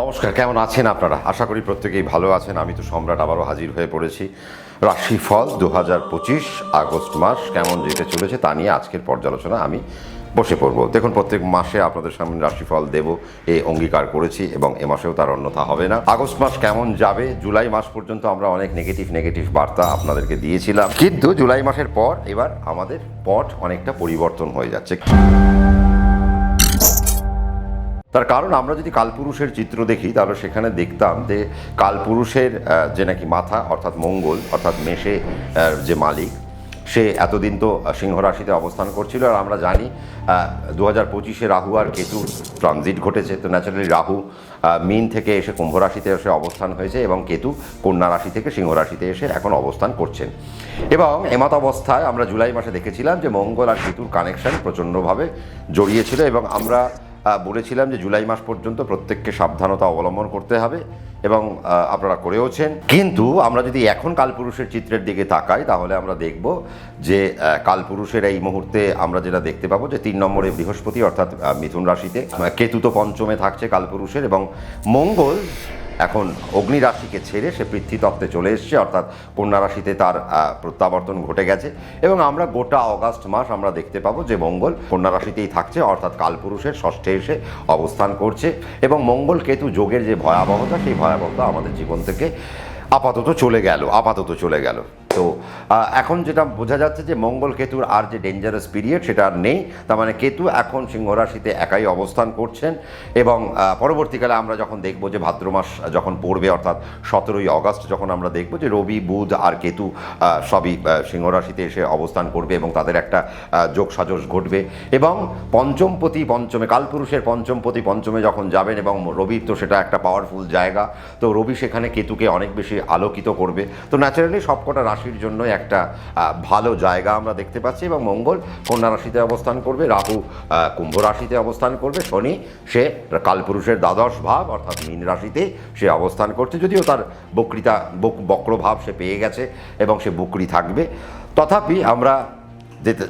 নমস্কার, কেমন আছেন আপনারা? আশা করি প্রত্যেকেই ভালো আছেন। আমি তো সম্রাট আবারও হাজির হয়ে পড়েছি। রাশিফল 2025 আগস্ট মাস কেমন যেতে চলেছে তা নিয়ে আজকের পর্যালোচনা আমি বসে পড়ব। দেখুন, প্রত্যেক মাসে আপনাদের সামনে রাশিফল দেব এই অঙ্গীকার করেছি এবং এ মাসেও তার অন্যথা হবে না। আগস্ট মাস কেমন যাবে, জুলাই মাস পর্যন্ত আমরা অনেক নেগেটিভ বার্তা আপনাদেরকে দিয়েছিলাম, কিন্তু জুলাই মাসের পর এবার আমাদের পট অনেকটা পরিবর্তন হয়ে যাচ্ছে। তার কারণ আমরা যদি কালপুরুষের চিত্র দেখি তাহলে সেখানে দেখতাম যে কালপুরুষের যে নাকি মাথা অর্থাৎ মঙ্গল অর্থাৎ মেষে যে মালিক, সে এতদিন তো সিংহ রাশিতে অবস্থান করছিল। আর আমরা জানি 2025-এ রাহু আর কেতু ট্রানজিট ঘটেছে। তো ন্যাচারালি রাহু মীন থেকে এসে কুম্ভ রাশিতে এসে অবস্থান হয়েছে এবং কেতু কন্যা রাশি থেকে সিংহ রাশিতে এসে এখন অবস্থান করছেন। এবং এমত অবস্থায় আমরা জুলাই মাসে দেখেছিলাম যে মঙ্গল আর কেতুর কানেকশন প্রচণ্ডভাবে জড়িয়েছিল এবং আমরা বলেছিলাম যে জুলাই মাস পর্যন্ত প্রত্যেককে সাবধানতা অবলম্বন করতে হবে এবং আপনারা করেওছেন। কিন্তু আমরা যদি এখন কালপুরুষের চিত্রের দিকে তাকাই তাহলে আমরা দেখব যে কালপুরুষের এই মুহূর্তে আমরা যেটা দেখতে পাবো যে 3 নম্বরে বৃহস্পতি অর্থাৎ মিথুন রাশিতে, কেতু তো পঞ্চমে থাকছে কালপুরুষের, এবং মঙ্গল এখন অগ্নি রাশিকে ছেড়ে সে পৃথ্বীতত্ত্বে চলে এসছে অর্থাৎ কন্যা রাশিতে তার প্রত্যাবর্তন ঘটে গেছে। এবং আমরা গোটা অগাস্ট মাস আমরা দেখতে পাবো যে মঙ্গল কন্যা রাশিতেই থাকছে অর্থাৎ কালপুরুষের ষষ্ঠে এসে অবস্থান করছে এবং মঙ্গল কেতু যোগের যে ভয়াবহতা, সেই ভয়াবহতা আমাদের জীবন থেকে আপাতত চলে গেল। তো এখন যেটা বোঝা যাচ্ছে যে মঙ্গল কেতুর আর যে ডেঞ্জারাস পিরিয়ড সেটা আর নেই। তার মানে কেতু এখন সিংহ রাশিতে একাই অবস্থান করছেন এবং পরবর্তীকালে আমরা যখন দেখব যে ভাদ্র মাস যখন পড়বে অর্থাৎ 17ই অগাস্ট যখন আমরা দেখব যে রবি, বুধ আর কেতু সবই সিংহ রাশিতে এসে অবস্থান করবে এবং তাদের একটা যোগ সাজস ঘটবে এবং পঞ্চমপতি পঞ্চমে, কালপুরুষের পঞ্চমপতি পঞ্চমে যখন যাবেন এবং রবির তো সেটা একটা পাওয়ারফুল জায়গা, তো রবি সেখানে কেতুকে অনেক বেশি আলোকিত করবে। তো ন্যাচারালি সবকটা রাশির জন্য একটা ভালো জায়গা আমরা দেখতে পাচ্ছি এবং মঙ্গল কন্যা রাশিতে অবস্থান করবে, রাহু কুম্ভ রাশিতে অবস্থান করবে, শনি সে কালপুরুষের দ্বাদশ ভাব অর্থাৎ মীন রাশিতে সে অবস্থান করছে। যদিও তার বক্রভাব সে পেয়ে গেছে এবং সে বক্রী থাকবে, তথাপি আমরা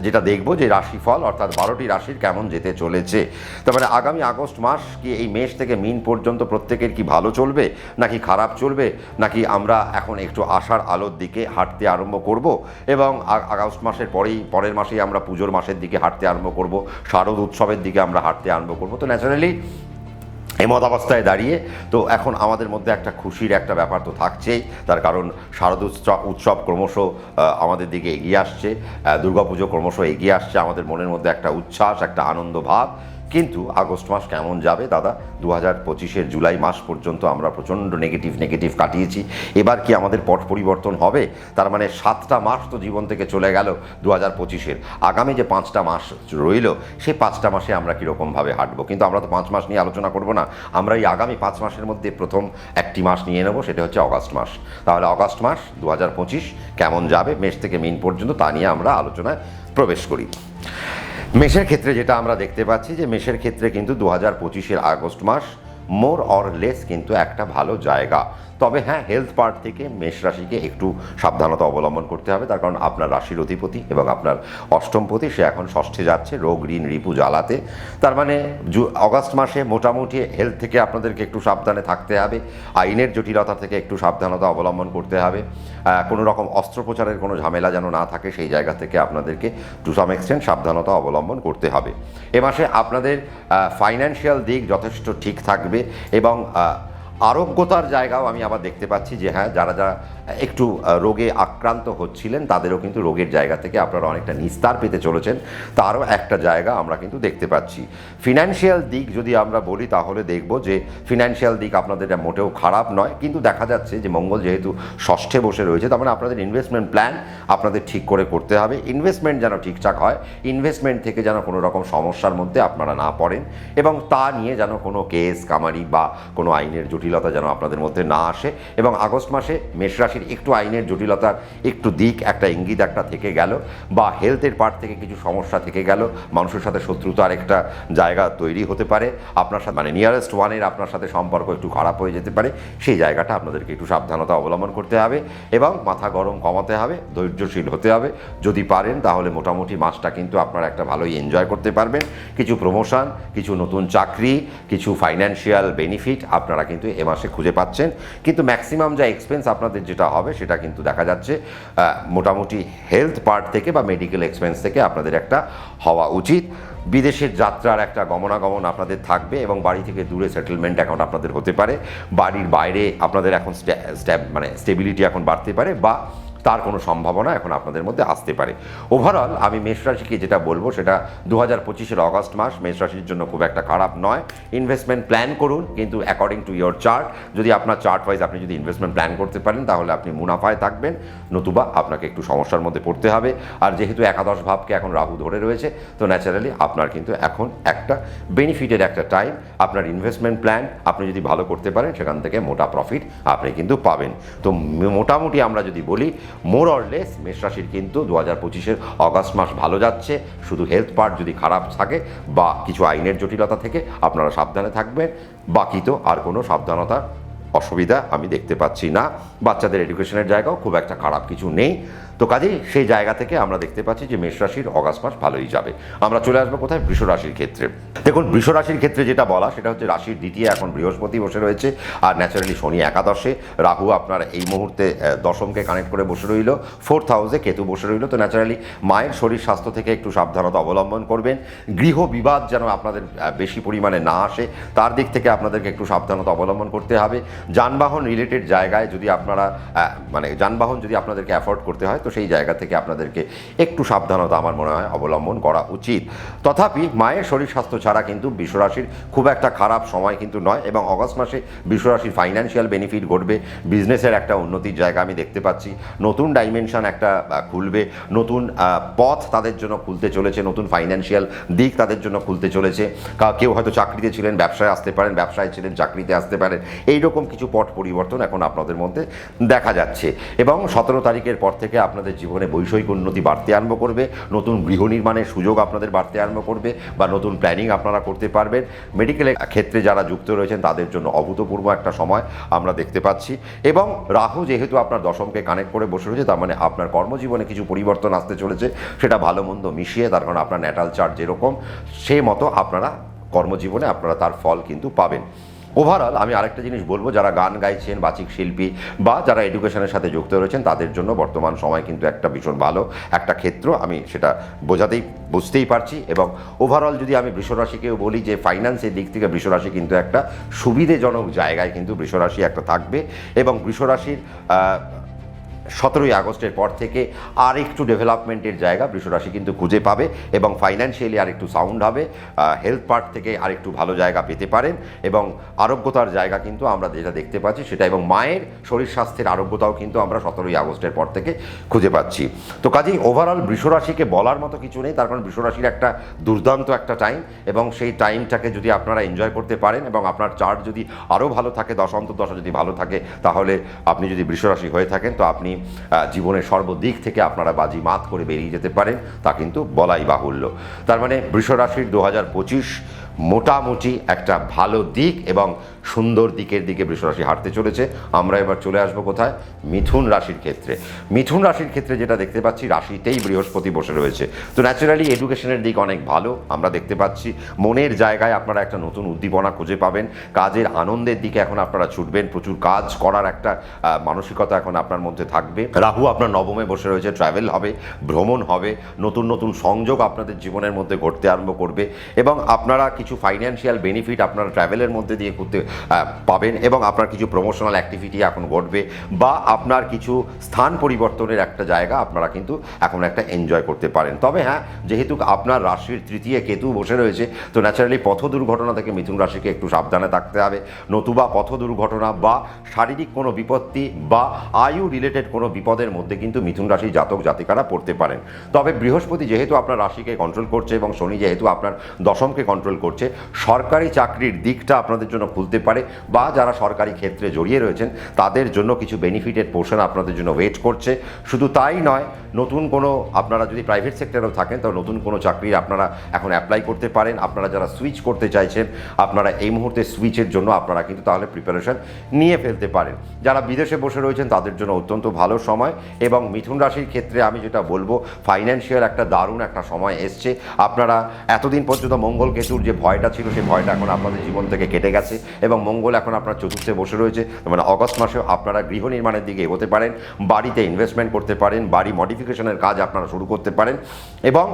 যেটা দেখব যে রাশিফল অর্থাৎ 12টি রাশির কেমন যেতে চলেছে। তার মানে আগামী আগস্ট মাস কি এই মেষ থেকে মীন পর্যন্ত প্রত্যেকের কি ভালো চলবে নাকি খারাপ চলবে, নাকি আমরা এখন একটু আশার আলোর দিকে হাঁটতে আরম্ভ করব এবং আগস্ট মাসের পরের মাসেই আমরা পুজোর মাসের দিকে হাঁটতে আরম্ভ করব, শারদ উৎসবের দিকে আমরা হাঁটতে আরম্ভ করব। তো ন্যাচারালি এমত অবস্থায় দাঁড়িয়ে তো এখন আমাদের মধ্যে একটা খুশির একটা ব্যাপার তো থাকছেই। তার কারণ শারদ উৎসব ক্রমশ আমাদের দিকে এগিয়ে আসছে, দুর্গাপুজো ক্রমশ এগিয়ে আসছে, আমাদের মনের মধ্যে একটা উচ্ছ্বাস, একটা আনন্দ ভাব। কিন্তু আগস্ট মাস কেমন যাবে দাদা? 2025-এর জুলাই মাস পর্যন্ত আমরা প্রচণ্ড নেগেটিভ কাটিয়েছি। এবার কি আমাদের পট পরিবর্তন হবে? তার মানে 7টা মাস তো জীবন থেকে চলে গেল 2025-এর। আগামী যে 5টা মাস রইল সেই 5টা মাসে আমরা কীরকমভাবে হাঁটবো? কিন্তু আমরা তো 5 মাস নিয়ে আলোচনা করব না, আমরা এই আগামী 5 মাসের মধ্যে প্রথম একটি মাস নিয়ে নেব, সেটা হচ্ছে অগাস্ট মাস। তাহলে অগাস্ট মাস 2025 কেমন যাবে মেষ থেকে মীন পর্যন্ত তা নিয়ে আমরা আলোচনায় প্রবেশ করি। মেষের ক্ষেত্রে যেটা আমরা দেখতে পাচ্ছি যে মেষের ক্ষেত্রে কিন্তু 2025-এর আগস্ট মাস মোর অর লেস কিন্তু একটা ভালো জায়গা। তবে হ্যাঁ, হেলথ পার্ট থেকে মেষ রাশিকে একটু সাবধানতা অবলম্বন করতে হবে। তার কারণ আপনার রাশির অধিপতি এবং আপনার অষ্টমপতি সে এখন ষষ্ঠে যাচ্ছে রোগ, ঋণ, রিপু জ্বালাতে। তার মানে অগাস্ট মাসে মোটামুটি হেলথ থেকে আপনাদেরকে একটু সাবধানে থাকতে হবে, আইনের জটিলতা থেকে একটু সাবধানতা অবলম্বন করতে হবে, কোনো রকম অস্ত্রোপচারের কোনো ঝামেলা যেন না থাকে সেই জায়গা থেকে আপনাদেরকে টু সাম এক্সটেন্ট সাবধানতা অবলম্বন করতে হবে। এ মাসে আপনাদের ফাইন্যান্সিয়াল দিক যথেষ্ট ঠিক থাকবে এবং আরোগ্যতার জায়গাও আমি আবার দেখতে পাচ্ছি যে হ্যাঁ, যারা একটু রোগে আক্রান্ত হচ্ছিলেন তাদেরও কিন্তু রোগের জায়গা থেকে আপনারা অনেকটা নিস্তার পেতে চলেছেন, তারও একটা জায়গা আমরা কিন্তু দেখতে পাচ্ছি। ফিনান্সিয়াল দিক যদি আমরা বলি তাহলে দেখব যে ফিনান্সিয়াল দিক আপনাদের মোটেও খারাপ নয়, কিন্তু দেখা যাচ্ছে যে মঙ্গল যেহেতু ষষ্ঠে বসে রয়েছে তার মানে আপনাদের ইনভেস্টমেন্ট প্ল্যান আপনাদের ঠিক করে করতে হবে। ইনভেস্টমেন্ট যেন ঠিকঠাক হয়, ইনভেস্টমেন্ট থেকে যেন কোনো রকম সমস্যার মধ্যে আপনারা না পড়েন এবং তা নিয়ে যেন কোনো কেস কামারি বা কোনো আইনের জটিল জটিলতা যেন আপনাদের মধ্যে না আসে। এবং আগস্ট মাসে মেষ রাশির একটু আইনের জটিলতার একটু দিক, একটা ইঙ্গিত একটা থেকে গেল, বা হেলথের পার্ট থেকে কিছু সমস্যা থেকে গেল, মানুষের সাথে শত্রুতার একটা জায়গা তৈরি হতে পারে, আপনার সাথে মানে নিয়ারেস্ট ওয়ানের আপনার সাথে সম্পর্ক একটু খারাপ হয়ে যেতে পারে। সেই জায়গাটা আপনাদেরকে একটু সাবধানতা অবলম্বন করতে হবে এবং মাথা গরম কমাতে হবে, ধৈর্যশীল হতে হবে। যদি পারেন তাহলে মোটামুটি মাসটা কিন্তু আপনারা একটা ভালোই এনজয় করতে পারবেন। কিছু প্রমোশন, কিছু নতুন চাকরি, কিছু ফাইন্যান্সিয়াল বেনিফিট আপনারা কিন্তু এ মাসে খুঁজে পাচ্ছেন। কিন্তু ম্যাক্সিমাম যা এক্সপেন্স আপনাদের যেটা হবে সেটা কিন্তু দেখা যাচ্ছে মোটামুটি হেলথ পার্ট থেকে বা মেডিকেল এক্সপেন্স থেকে আপনাদের একটা হওয়া উচিত। বিদেশের যাত্রার একটা গমনাগমন আপনাদের থাকবে এবং বাড়ি থেকে দূরে সেটেলমেন্ট এখন আপনাদের হতে পারে। বাড়ির বাইরে আপনাদের এখন মানে স্টেবিলিটি এখন বাড়তে পারে বা তার কোনো সম্ভাবনা এখন আপনাদের মধ্যে আসতে পারে। ওভারঅল আমি মেষ রাশিকে যেটা বলবো সেটা 2025-এর অগাস্ট মাস মেষ রাশির জন্য খুব একটা খারাপ নয়। ইনভেস্টমেন্ট প্ল্যান করুন, কিন্তু অ্যাকর্ডিং টু ইয়োর চার্ট। যদি আপনার চার্ট ওয়াইজ আপনি যদি ইনভেস্টমেন্ট প্ল্যান করতে পারেন তাহলে আপনি মুনাফায় থাকবেন, নতুবা আপনাকে একটু সমস্যার মধ্যে পড়তে হবে। আর যেহেতু একাদশ ভাবকে এখন রাহু ধরে রয়েছে, তো ন্যাচারালি আপনার কিন্তু এখন একটা বেনিফিটের একটা টাইম। আপনার ইনভেস্টমেন্ট প্ল্যান আপনি যদি ভালো করতে পারেন সেখান থেকে মোটা প্রফিট আপনি কিন্তু পাবেন। তো মোটামুটি আমরা যদি বলি মোর অর লেস মেষ রাশির কিন্তু 2025-এর অগাস্ট মাস ভালো যাচ্ছে। শুধু হেলথ পার্ট যদি খারাপ থাকে বা কিছু আইনের জটিলতা থেকে আপনারা সাবধানে থাকবেন, বাকি তো আর কোনো সাবধানতার অসুবিধা আমি দেখতে পাচ্ছি না। বাচ্চাদের এডুকেশনের জায়গাও খুব একটা খারাপ কিছু নেই। তো কাজেই সেই জায়গা থেকে আমরা দেখতে পাচ্ছি যে মেষ রাশির অগাস্ট মাস ভালোই যাবে। আমরা চলে আসবো কোথায়? বৃষ রাশির ক্ষেত্রে। দেখুন, বৃষ রাশির ক্ষেত্রে যেটা বলা সেটা হচ্ছে রাশির দ্বিতীয় এখন বৃহস্পতি বসে রয়েছে, আর ন্যাচারালি শনি একাদশে, রাহু আপনার এই মুহূর্তে দশমকে কানেক্ট করে বসে রইল, 4th হাউসে কেতু বসে রইল। তো ন্যাচারালি মায়ের শরীর স্বাস্থ্য থেকে একটু সাবধানতা অবলম্বন করবেন। গৃহ বিবাদ যেন আপনাদের বেশি পরিমাণে না আসে, তার দিক থেকে আপনাদেরকে একটু সাবধানতা অবলম্বন করতে হবে। যানবাহন রিলেটেড জায়গায় যদি আপনারা মানে যানবাহন যদি আপনাদেরকে অ্যাফোর্ড করতে হয় তো সেই জায়গা থেকে আপনাদেরকে একটু সাবধানতা আমার মনে হয় অবলম্বন করা উচিত। তথাপি মায়ের শরীর স্বাস্থ্য ছাড়া কিন্তু বৃষ রাশির খুব একটা খারাপ সময় কিন্তু নয়, এবং অগস্ট মাসে বৃষ রাশির ফাইন্যান্সিয়াল বেনিফিট ঘটবে, বিজনেসের একটা উন্নতির জায়গা আমি দেখতে পাচ্ছি, নতুন ডাইমেনশন একটা খুলবে, নতুন পথ তাদের জন্য খুলতে চলেছে, নতুন ফাইন্যান্সিয়াল দিক তাদের জন্য খুলতে চলেছে। কেউ হয়তো চাকরিতে ছিলেন, ব্যবসায় আসতে পারেন, ব্যবসায় ছিলেন, চাকরিতে আসতে পারেন। এইরকম কিছু পথ পরিবর্তন এখন আপনাদের মধ্যে দেখা যাচ্ছে। এবং 17 তারিখের পর থেকে আপনাদের জীবনে বৈষয়িক উন্নতি বাড়তে আরম্ভ করবে, নতুন গৃহ নির্মাণের সুযোগ আপনাদের বাড়তে আরম্ভ করবে বা নতুন প্ল্যানিং আপনারা করতে পারবেন। মেডিকেলের ক্ষেত্রে যারা যুক্ত রয়েছেন তাদের জন্য অভূতপূর্ব একটা সময় আমরা দেখতে পাচ্ছি। এবং রাহু যেহেতু আপনার দশমকে কানেক্ট করে বসে রয়েছে, তার মানে আপনার কর্মজীবনে কিছু পরিবর্তন আসতে চলেছে, সেটা ভালো মন্দ মিশিয়ে, তার কারণ আপনার ন্যাটাল চার্ট যেরকম সেই মতো আপনারা কর্মজীবনে আপনারা তার ফল কিন্তু পাবেন। ওভারঅল আমি আরেকটা জিনিস বলবো, যারা গান গাইছেন, বাচিক শিল্পী বা যারা এডুকেশনের সাথে যুক্ত রয়েছেন তাদের জন্য বর্তমান সময় কিন্তু একটা ভীষণ ভালো একটা ক্ষেত্র, আমি সেটা বুঝতেই পারছি। এবং ওভারঅল যদি আমি বৃষরাশিকেও বলি যে ফাইন্যান্সের দিক থেকে বৃষরাশি কিন্তু একটা সুবিধাজনক জায়গায় কিন্তু বৃষরাশি একটা থাকবে। এবং বৃষরাশির 17ই আগস্টের পর থেকে আর একটু ডেভেলপমেন্টের জায়গা বৃষরাশি কিন্তু খুঁজে পাবে এবং ফাইন্যান্সিয়ালি আর একটু সাউন্ড হবে, হেলথ পার্ট থেকে আর একটু ভালো জায়গা পেতে পারেন এবং আরোগ্যতার জায়গা কিন্তু আমরা যেটা দেখতে পাচ্ছি সেটা, এবং মায়ের শরীর স্বাস্থ্যের আরোগ্যতাও কিন্তু আমরা 17ই আগস্টের পর থেকে খুঁজে পাচ্ছি। তো কাজেই ওভারঅল বৃষরাশিকে বলার মতো কিছু নেই, তার কারণ বৃষরাশির একটা দুর্দান্ত একটা টাইম, এবং সেই টাইমটাকে যদি আপনারা এনজয় করতে পারেন এবং আপনার চার্ট যদি আরও ভালো থাকে, দশা যদি ভালো থাকে, তাহলে আপনি যদি বৃষরাশি হয়ে থাকেন তো আপনি জীবনের সর্বদিক থেকে আপনারা বাজি মাত করে বেরিয়ে যেতে পারেন, তা কিন্তু বলাই বাহুল্য। তার মানে বৃষরাশির 2025 মোটামুটি একটা ভালো দিক এবং সুন্দর দিকের দিকে বৃষরাশি হাঁটতে চলেছে। আমরা এবার চলে আসবো কোথায়? মিথুন রাশির ক্ষেত্রে। মিথুন রাশির ক্ষেত্রে যেটা দেখতে পাচ্ছি, রাশিতেই বৃহস্পতি বসে রয়েছে। তো ন্যাচারালি এডুকেশনের দিক অনেক ভালো আমরা দেখতে পাচ্ছি, মনের জায়গায় আপনারা একটা নতুন উদ্দীপনা খুঁজে পাবেন, কাজের আনন্দের দিকে এখন আপনারা ছুটবেন, প্রচুর কাজ করার একটা মানসিকতা এখন আপনার মধ্যে থাকবে। রাহু আপনার নবমে বসে রয়েছে, ট্রাভেল হবে, ভ্রমণ হবে, নতুন নতুন সংযোগ আপনাদের জীবনের মধ্যে ঘটতে আরম্ভ করবে এবং আপনারা কিছু ফাইন্যান্সিয়াল বেনিফিট আপনারা ট্রাভেলের মধ্যে দিয়ে করতে পাবেন এবং আপনার কিছু প্রমোশনাল অ্যাক্টিভিটি এখন ঘটবে বা আপনার কিছু স্থান পরিবর্তনের একটা জায়গা আপনারা কিন্তু এখন একটা এনজয় করতে পারেন। তবে হ্যাঁ, যেহেতু আপনার রাশির তৃতীয় কেতু বসে রয়েছে, তো ন্যাচারালি পথ দুর্ঘটনা থেকে মিথুন রাশিকে একটু সাবধানে থাকতে হবে, নতুবা পথ দুর্ঘটনা বা শারীরিক কোনো বিপত্তি বা আয়ু রিলেটেড কোনো বিপদের মধ্যে কিন্তু মিথুন রাশির জাতক জাতিকারা পড়তে পারেন। তবে বৃহস্পতি যেহেতু আপনার রাশিকে কন্ট্রোল করছে এবং শনি যেহেতু আপনার দশমকে কন্ট্রোল করছে, করছে সরকারি চাকরির দিকটা আপনাদের জন্য খুলতে পারে, বা যারা সরকারি ক্ষেত্রে জড়িয়ে রয়েছেন তাদের জন্য কিছু বেনিফিটেড পোর্শন আপনাদের জন্য ওয়েট করছে। শুধু তাই নয়, নতুন কোনো আপনারা যদি প্রাইভেট সেক্টরেও থাকেন তো নতুন কোনো চাকরির আপনারা এখন অ্যাপ্লাই করতে পারেন। আপনারা যারা সুইচ করতে চাইছেন আপনারা এই মুহূর্তে সুইচের জন্য আপনারা কিন্তু তাহলে প্রিপারেশন নিয়ে ফেলতে পারেন। যারা বিদেশে বসে রয়েছেন তাদের জন্য অত্যন্ত ভালো সময়। এবং মিথুন রাশির ক্ষেত্রে আমি যেটা বলবো, ফাইন্যান্সিয়াল একটা দারুণ একটা সময় এসছে। আপনারা এতদিন পর্যন্ত মঙ্গল কেতুর যে ভয়টা ছিল সেই ভয়টা এখন আপনাদের জীবন থেকে কেটে গেছে, এবং মঙ্গল এখন আপনার চতুর্থে বসে রয়েছে। মানে অগস্ট মাসেও আপনারা গৃহ নির্মাণের দিকে এগোতে পারেন, বাড়িতে ইনভেস্টমেন্ট করতে পারেন, বাড়ি মডিফিকেশনের কাজ আপনারা শুরু করতে পারেন, এবং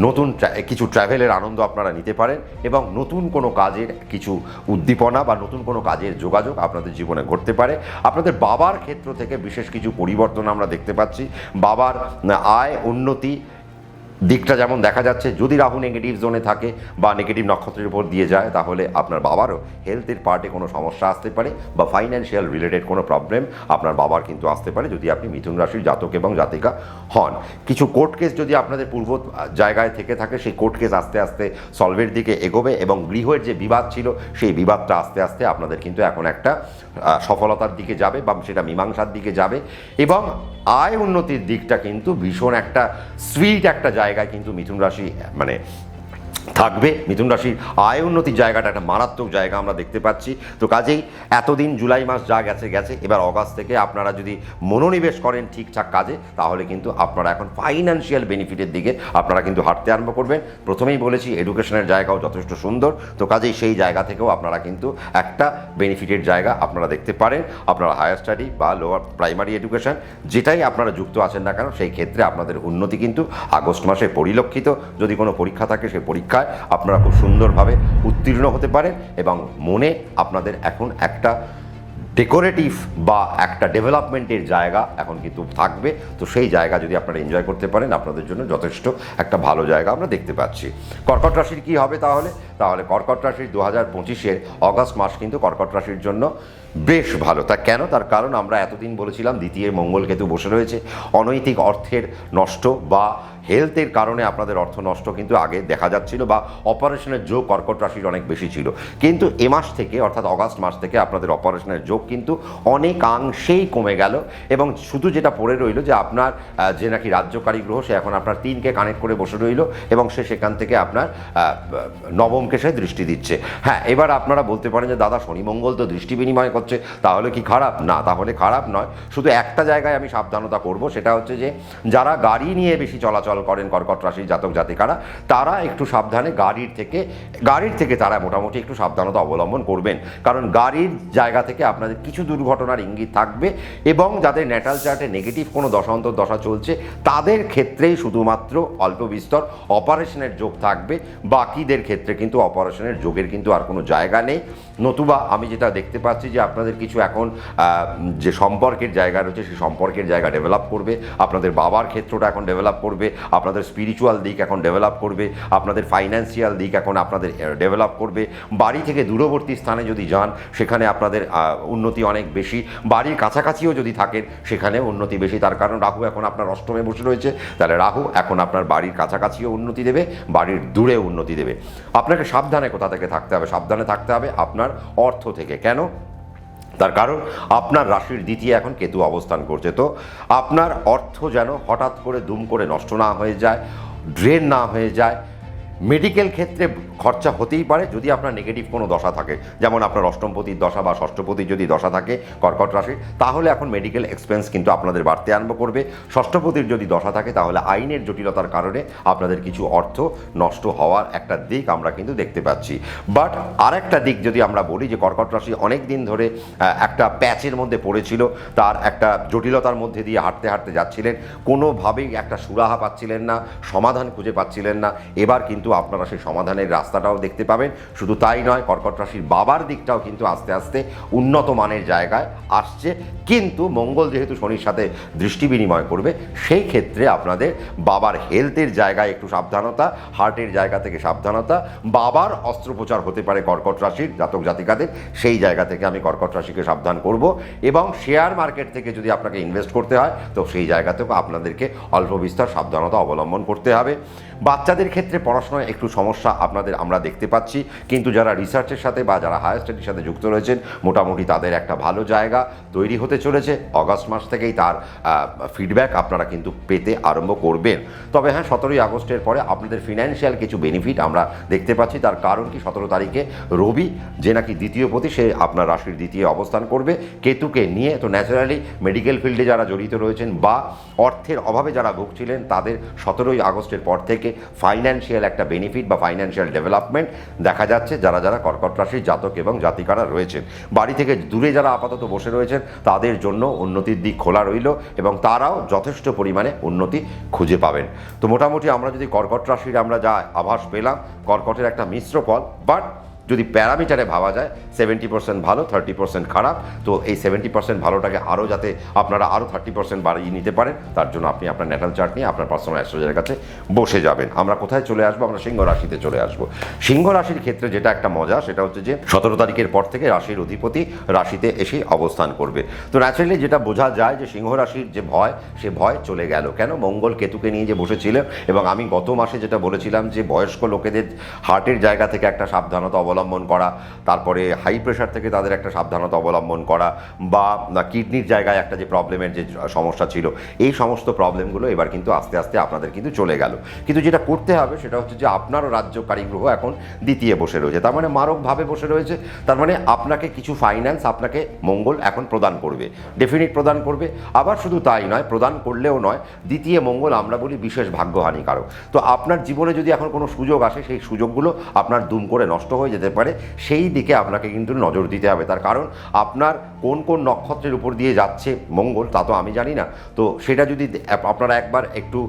নতুন কিছু ট্র্যাভেলের আনন্দ আপনারা নিতে পারেন, এবং নতুন কোনো কাজের কিছু উদ্দীপনা বা নতুন কোনো কাজের যোগাযোগ আপনাদের জীবনে ঘটতে পারে। আপনাদের বাবার ক্ষেত্র থেকে বিশেষ কিছু পরিবর্তন আমরা দেখতে পাচ্ছি। বাবার আয় উন্নতি দিকটা যেমন দেখা যাচ্ছে, যদি রাহু নেগেটিভ জোনে থাকে বা নেগেটিভ নক্ষত্রের উপর দিয়ে যায় তাহলে আপনার বাবারও হেলথের পার্টে কোনো সমস্যা আসতে পারে, বা ফাইন্যান্সিয়াল রিলেটেড কোনো প্রবলেম আপনার বাবার কিন্তু আসতে পারে যদি আপনি মিথুন রাশির জাতক এবং জাতিকা হন। কিছু কোর্ট কেস যদি আপনাদের পূর্ব জায়গায় থেকে থাকে সেই কোর্ট কেস আস্তে আস্তে সলভের দিকে এগোবে, এবং গৃহের যে বিবাদ ছিল সেই বিবাদটা আস্তে আস্তে আপনাদের কিন্তু এখন একটা সফলতার দিকে যাবে, বা সেটা মীমাংসার দিকে যাবে। এবং আয় উন্নতির দিকটা কিন্তু ভীষণ একটা সুইট একটা জায়গায় কিন্তু মিথুন রাশি মানে থাকবে। মিথুন রাশির আয় উন্নতির জায়গাটা একটা মারাত্মক জায়গা আমরা দেখতে পাচ্ছি। তো কাজেই এতদিন জুলাই মাস যা গেছে এবার অগাস্ট থেকে আপনারা যদি মনোনিবেশ করেন ঠিকঠাক কাজে তাহলে কিন্তু আপনারা এখন ফাইন্যান্সিয়াল বেনিফিটের দিকে আপনারা কিন্তু হাঁটতে আরম্ভ করবেন। প্রথমেই বলেছি এডুকেশনের জায়গাও যথেষ্ট সুন্দর, তো কাজেই সেই জায়গা থেকেও আপনারা কিন্তু একটা বেনিফিটের জায়গা আপনারা দেখতে পারেন। আপনারা হায়ার স্টাডি বা লোয়ার প্রাইমারি এডুকেশন যেটাই আপনারা যুক্ত আছেন না কেন সেই ক্ষেত্রে আপনাদের উন্নতি কিন্তু আগস্ট মাসে পরিলক্ষিত। যদি কোনো পরীক্ষা থাকে সেই পরীক্ষায় আপনারা খুব সুন্দরভাবে উত্তীর্ণ হতে পারেন, এবং মনে আপনাদের এখন একটা ডেকোরেটিভ বা একটা ডেভেলপমেন্টের জায়গা এখন কিন্তু থাকবে। তো সেই জায়গা যদি আপনারা এনজয় করতে পারেন আপনাদের জন্য যথেষ্ট একটা ভালো জায়গা আমরা দেখতে পাচ্ছি। কর্কট রাশির কী হবে তাহলে কর্কট রাশির 2025-এর অগাস্ট মাস কিন্তু কর্কট রাশির জন্য বেশ ভালো। তা কেন? তার কারণ আমরা এতদিন বলেছিলাম দ্বিতীয় মঙ্গল কেতু বসে রয়েছে, অনৈতিক অর্থের নষ্ট বা হেলথের কারণে আপনাদের অর্থ নষ্ট কিন্তু আগে দেখা যাচ্ছিল, বা অপারেশনের যোগ কর্কট রাশির অনেক বেশি ছিল। কিন্তু এ মাস থেকে অর্থাৎ অগাস্ট মাস থেকে আপনাদের অপারেশনের যোগ কিন্তু অনেকাংশেই কমে গেল, এবং শুধু যেটা পড়ে রইল যে আপনার যে নাকি রাজ্যকারী গ্রহ সে এখন আপনার 3কে কানেক্ট করে বসে রইল, এবং সে সেখান থেকে আপনার নবমকে সে দৃষ্টি দিচ্ছে। হ্যাঁ, এবার আপনারা বলতে পারেন যে দাদা শনি মঙ্গল তো দৃষ্টি বিনিময় করছে, তাহলে কি খারাপ? না, তাহলে খারাপ নয়। শুধু একটা জায়গায় আমি সাবধানতা করব, সেটা হচ্ছে যে যারা গাড়ি নিয়ে বেশি চলাচল করেন কর্কট রাশির জাতক জাতিকারা তারা একটু সাবধানে গাড়ির থেকে তারা মোটামুটি একটু সাবধানতা অবলম্বন করবেন, কারণ গাড়ির জায়গা থেকে আপনাদের কিছু দুর্ঘটনার ইঙ্গিত থাকবে। এবং যাদের ন্যাটাল চার্টে নেগেটিভ কোনো দশান্তর দশা চলছে তাদের ক্ষেত্রেই শুধুমাত্র অল্প বিস্তর অপারেশনের যোগ থাকবে, বাকিদের ক্ষেত্রে কিন্তু অপারেশনের যোগের কিন্তু আর কোনো জায়গা নেই। নতুবা আমি যেটা দেখতে পাচ্ছি যে আপনাদের কিছু এখন যে সম্পর্কের জায়গা রয়েছে সেই সম্পর্কের জায়গা ডেভেলপ করবে, আপনাদের বাবার ক্ষেত্রটা এখন ডেভেলপ করবে, আপনাদের স্পিরিচুয়াল দিক এখন ডেভেলপ করবে, আপনাদের ফাইন্যান্সিয়াল দিক এখন আপনাদের ডেভেলপ করবে। বাড়ি থেকে দূরবর্তী স্থানে যদি যান সেখানে আপনাদের উন্নতি অনেক বেশি, বাড়ির কাছাকাছিও যদি থাকেন সেখানে উন্নতি বেশি। তার কারণ রাহু এখন আপনার অষ্টমে বসে রয়েছে, তাহলে রাহু এখন আপনার বাড়ির কাছাকাছিও উন্নতি দেবে, বাড়ির দূরে উন্নতি দেবে। আপনাকে সাবধানে কোথা থেকে থাকতে হবে? সাবধানে থাকতে হবে আপনার অর্থ থেকে। কেন? তার কারণ আপনার রাশির দ্বিতীয় এখন কেতু অবস্থান করছে। তো আপনার অর্থ যেন হঠাৎ করে দুম করে নষ্ট না হয়ে যায়, ড্রেন না হয়ে যায়। মেডিকেল ক্ষেত্রে খরচা হতেই পারে যদি আপনার নেগেটিভ কোনো দশা থাকে, যেমন আপনার অষ্টমপতির দশা বা ষষ্ঠপতির যদি দশা থাকে কর্কট রাশি, তাহলে এখন মেডিকেল এক্সপেন্স কিন্তু আপনাদের বাড়তে আরম্ভ করবে। ষষ্ঠপতির যদি দশা থাকে তাহলে আইনের জটিলতার কারণে আপনাদের কিছু অর্থ নষ্ট হওয়ার একটা দিক আমরা কিন্তু দেখতে পাচ্ছি। বাট আরেকটা দিক যদি আমরা বলি যে কর্কট রাশি অনেক দিন ধরে একটা প্যাচের মধ্যে পড়েছিল, তার একটা জটিলতার মধ্যে দিয়ে হাঁটতে হাঁটতে যাচ্ছিলেন, কোনোভাবেই একটা সুরাহা পাচ্ছিলেন না, সমাধান খুঁজে পাচ্ছিলেন না। এবার কিন্তু আপনারা সেই সমাধানের রাস্তাটাও দেখতে পাবেন। শুধু তাই নয়, কর্কট রাশির বাবার দিকটাও কিন্তু আস্তে আস্তে উন্নত মানের জায়গায় আসছে। কিন্তু মঙ্গল যেহেতু শনির সাথে দৃষ্টি বিনিময় করবে সেই ক্ষেত্রে আপনাদের বাবার হেলথের জায়গায় একটু সাবধানতা, হার্টের জায়গা থেকে সাবধানতা। বাবার অস্ত্রোপচার হতে পারে কর্কট রাশির জাতক জাতিকাদের, সেই জায়গা থেকে আমি কর্কট রাশিকে সাবধান করব। এবং শেয়ার মার্কেট থেকে যদি আপনাকে ইনভেস্ট করতে হয় তো সেই জায়গা থেকেও আপনাদেরকে অল্প বিস্তর সাবধানতা অবলম্বন করতে হবে। বাচ্চাদের ক্ষেত্রে পড়াশোনায় একটু সমস্যা আপনাদের আমরা দেখতে পাচ্ছি, কিন্তু যারা রিসার্চের সাথে বা যারা হায়ার স্টাডির সাথে যুক্ত রয়েছেন মোটামুটি তাদের একটা ভালো জায়গা তৈরি হতে চলেছে। অগাস্ট মাস থেকেই তার ফিডব্যাক আপনারা কিন্তু পেতে আরম্ভ করবেন। তবে হ্যাঁ, 17ই আগস্টের পরে আপনাদের ফিনান্সিয়াল কিছু বেনিফিট আমরা দেখতে পাচ্ছি। তার কারণ কি, 17 তারিখে রবি যে নাকি দ্বিতীয়পতি, সে আপনার রাশির দ্বিতীয় অবস্থান করবে কেতুকে নিয়ে। তো ন্যাচারালি মেডিকেল ফিল্ডে যারা জড়িত রয়েছেন বা অর্থের অভাবে যারা ভুগছিলেন তাদের 17ই আগস্টের পর থেকে ফাইন্যান্সিয়াল একটা বেনিফিট বা ফাইন্যান্সিয়াল ডেভেলপমেন্ট দেখা যাচ্ছে যারা যারা কর্কট রাশির জাতক এবং জাতিকারা রয়েছেন। বাড়ি থেকে দূরে যারা আপাতত বসে রয়েছেন তাদের জন্য উন্নতির দিক খোলা রইল এবং তারাও যথেষ্ট পরিমাণে উন্নতি খুঁজে পাবেন। তো মোটামুটি আমরা যদি কর্কট রাশির আমরা যা আভাস পেলাম, কর্কটের একটা মিশ্র ফল, বাট যদি প্যারামিটারে ভাবা যায় 70% ভালো, 30% খারাপ। তো এই 70% ভালোটাকে আরও যাতে আপনারা আরও 30% বাড়িয়ে নিতে পারেন, তার জন্য আপনি আপনার ন্যাটাল চার্ট নিয়ে আপনার পার্সোনাল অ্যাস্ট্রোলজারের কাছে বসে যাবেন। আমরা কোথায় চলে আসবো? আমরা সিংহ রাশিতে চলে আসবো। সিংহ রাশির ক্ষেত্রে যেটা একটা মজা, সেটা হচ্ছে যে 17 তারিখের পর থেকে রাশির অধিপতি রাশিতে এসে অবস্থান করবে। তো ন্যাচারালি যেটা বোঝা যায় যে সিংহ রাশির যে ভয়, সে ভয় চলে গেল। কেন? মঙ্গল কেতুকে নিয়ে যে বসেছিলেন, এবং আমি গত মাসে যেটা বলেছিলাম যে বয়স্ক লোকেদের হার্টের জায়গা থেকে একটা সাবধানতা অবলম্বন করা, তারপরে হাই প্রেশার থেকে তাদের একটা সাবধানতা অবলম্বন করা, বা কিডনির জায়গায় একটা যে প্রবলেমের যে সমস্যা ছিল, এই সমস্ত প্রবলেমগুলো এবার কিন্তু আস্তে আস্তে আপনাদের কিন্তু চলে গেল। কিন্তু যেটা করতে হবে সেটা হচ্ছে যে আপনারও রাজ্যকারী গ্রহ এখন দ্বিতীয় বসে রয়েছে, তার মানে মারকভাবে বসে রয়েছে। তার মানে আপনাকে কিছু ফাইন্যান্স আপনাকে মঙ্গল এখন প্রদান করবে, ডেফিনিট প্রদান করবে। আবার শুধু তাই নয়, প্রদান করলেও নয়, দ্বিতীয় মঙ্গল আমরা বলি বিশেষ ভাগ্যহানিকারক। তো আপনার জীবনে যদি এখন কোনো সুযোগ আসে, সেই সুযোগগুলো আপনার দুম করে নষ্ট হয়ে যেতে পারে, সেই দিকে আপনাকে কিন্তু নজর দিতে হবে। তার কারণ আপনার কোন কোন নক্ষত্রের উপর দিয়ে যাচ্ছে মঙ্গল তা তো আমি জানি না। তো সেটা যদি আপনারা একবার একটু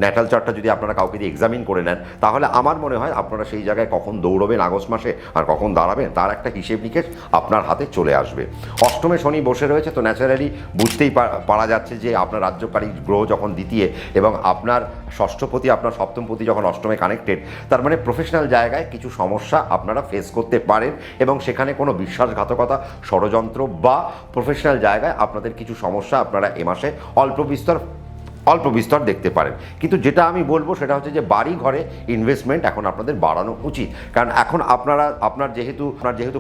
ন্যাটাল চার্টটা যদি আপনারা কাউকে দিয়ে এক্সামিন করে নেন, তাহলে আমার মনে হয় আপনারা সেই জায়গায় কখন দৌড়বেন আগস্ট মাসে আর কখন দাঁড়াবেন তার একটা হিসেব নিকেশ আপনার হাতে চলে আসবে। অষ্টমে শনি বসে রয়েছে, তো ন্যাচারালি বুঝতেই পারা যাচ্ছে যে আপনার রাজ্যকারী গ্রহ যখন দ্বিতীয় এবং আপনার ষষ্ঠপতি আপনার সপ্তমপতি যখন অষ্টমে কানেক্টেড, তার মানে প্রফেশনাল জায়গায় কিছু সমস্যা আপনারা ফেস করতে পারেন এবং সেখানে কোনো বিশ্বাসঘাতকতা, ষড়যন্ত্র বা প্রফেশনাল জায়গায় আপনাদের কিছু সমস্যা আপনারা এ মাসে অল্প বিস্তর দেখতে পারেন। কিন্তু যেটা আমি বলবো সেটা হচ্ছে যে বাড়ি ঘরে ইনভেস্টমেন্ট এখন আপনাদের বাড়ানো উচিত। কারণ এখন আপনার যেহেতু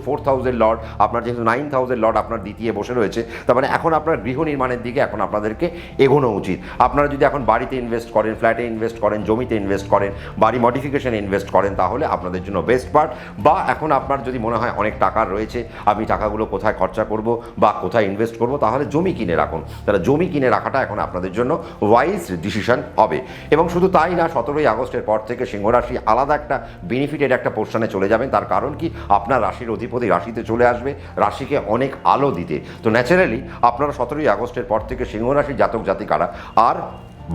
4000 লর্ড, আপনার যেহেতু 9000 লর্ড আপনার দ্বিতীয় বসে রয়েছে, তার মানে এখন আপনার গৃহ নির্মাণের দিকে এখন আপনাদেরকে এগোনো উচিত। আপনারা যদি এখন বাড়িতে ইনভেস্ট করেন, ফ্ল্যাটে ইনভেস্ট করেন, জমিতে ইনভেস্ট করেন, বাড়ি মডিফিকেশনে ইনভেস্ট করেন, তাহলে আপনাদের জন্য বেস্ট পার্ট। বা এখন আপনার যদি মনে হয় অনেক টাকা রয়েছে, আমি টাকাগুলো কোথায় খরচা করব বা কোথায় ইনভেস্ট করব, তাহলে জমি কিনে রাখুন। তাহলে জমি কিনে রাখাটা এখন আপনাদের জন্য ওয়াইজ ডিসিশন হবে। এবং শুধু তাই না, 17ই আগস্টের পর থেকে সিংহ রাশি আলাদা একটা বেনিফিটেড একটা পোর্শনে চলে যাবেন। তার কারণ কি, আপনার রাশির অধিপতি রাশিতে চলে আসবে রাশিকে অনেক আলো দিতে। তো ন্যাচারালি আপনারা 17ই আগস্টের পর থেকে সিংহ রাশির জাতক জাতিকারা আর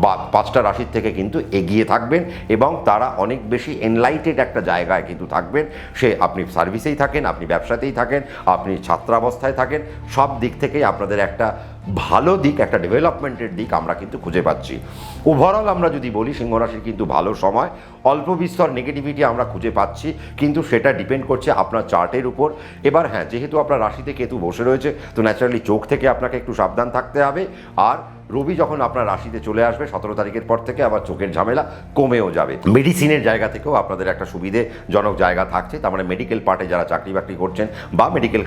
বা 5টা রাশির থেকে কিন্তু এগিয়ে থাকবেন এবং তারা অনেক বেশি এনলাইটেড একটা জায়গায় কিন্তু থাকবেন। সে আপনি সার্ভিসেই থাকেন, আপনি ব্যবসাতেই থাকেন, আপনি ছাত্রাবস্থায় থাকেন, সব দিক থেকেই আপনাদের একটা ভালো দিক, একটা ডেভেলপমেন্টের দিক আমরা কিন্তু খুঁজে পাচ্ছি। ওভারঅল আমরা যদি বলি সিংহ রাশির কিন্তু ভালো সময়, অল্প বিস্তর নেগেটিভিটি আমরা খুঁজে পাচ্ছি, কিন্তু সেটা ডিপেন্ড করছে আপনার চার্টের উপর। এবার হ্যাঁ, যেহেতু আপনার রাশিতে কেতু বসে রয়েছে, তো ন্যাচারালি চোখ থেকে আপনাকে একটু সাবধান থাকতে হবে। আর রবি যখন আপনার রাশিতে চলে আসবে 17 তারিখের পর থেকে, আবার চোখের ঝামেলা কমেও যাবে। মেডিসিনের জায়গা থেকেও আপনাদের একটা সুবিধেজনক জায়গা থাকছে। তার মানে মেডিকেল পার্টে যারা চাকরি বাকরি করছেন বা মেডিকেল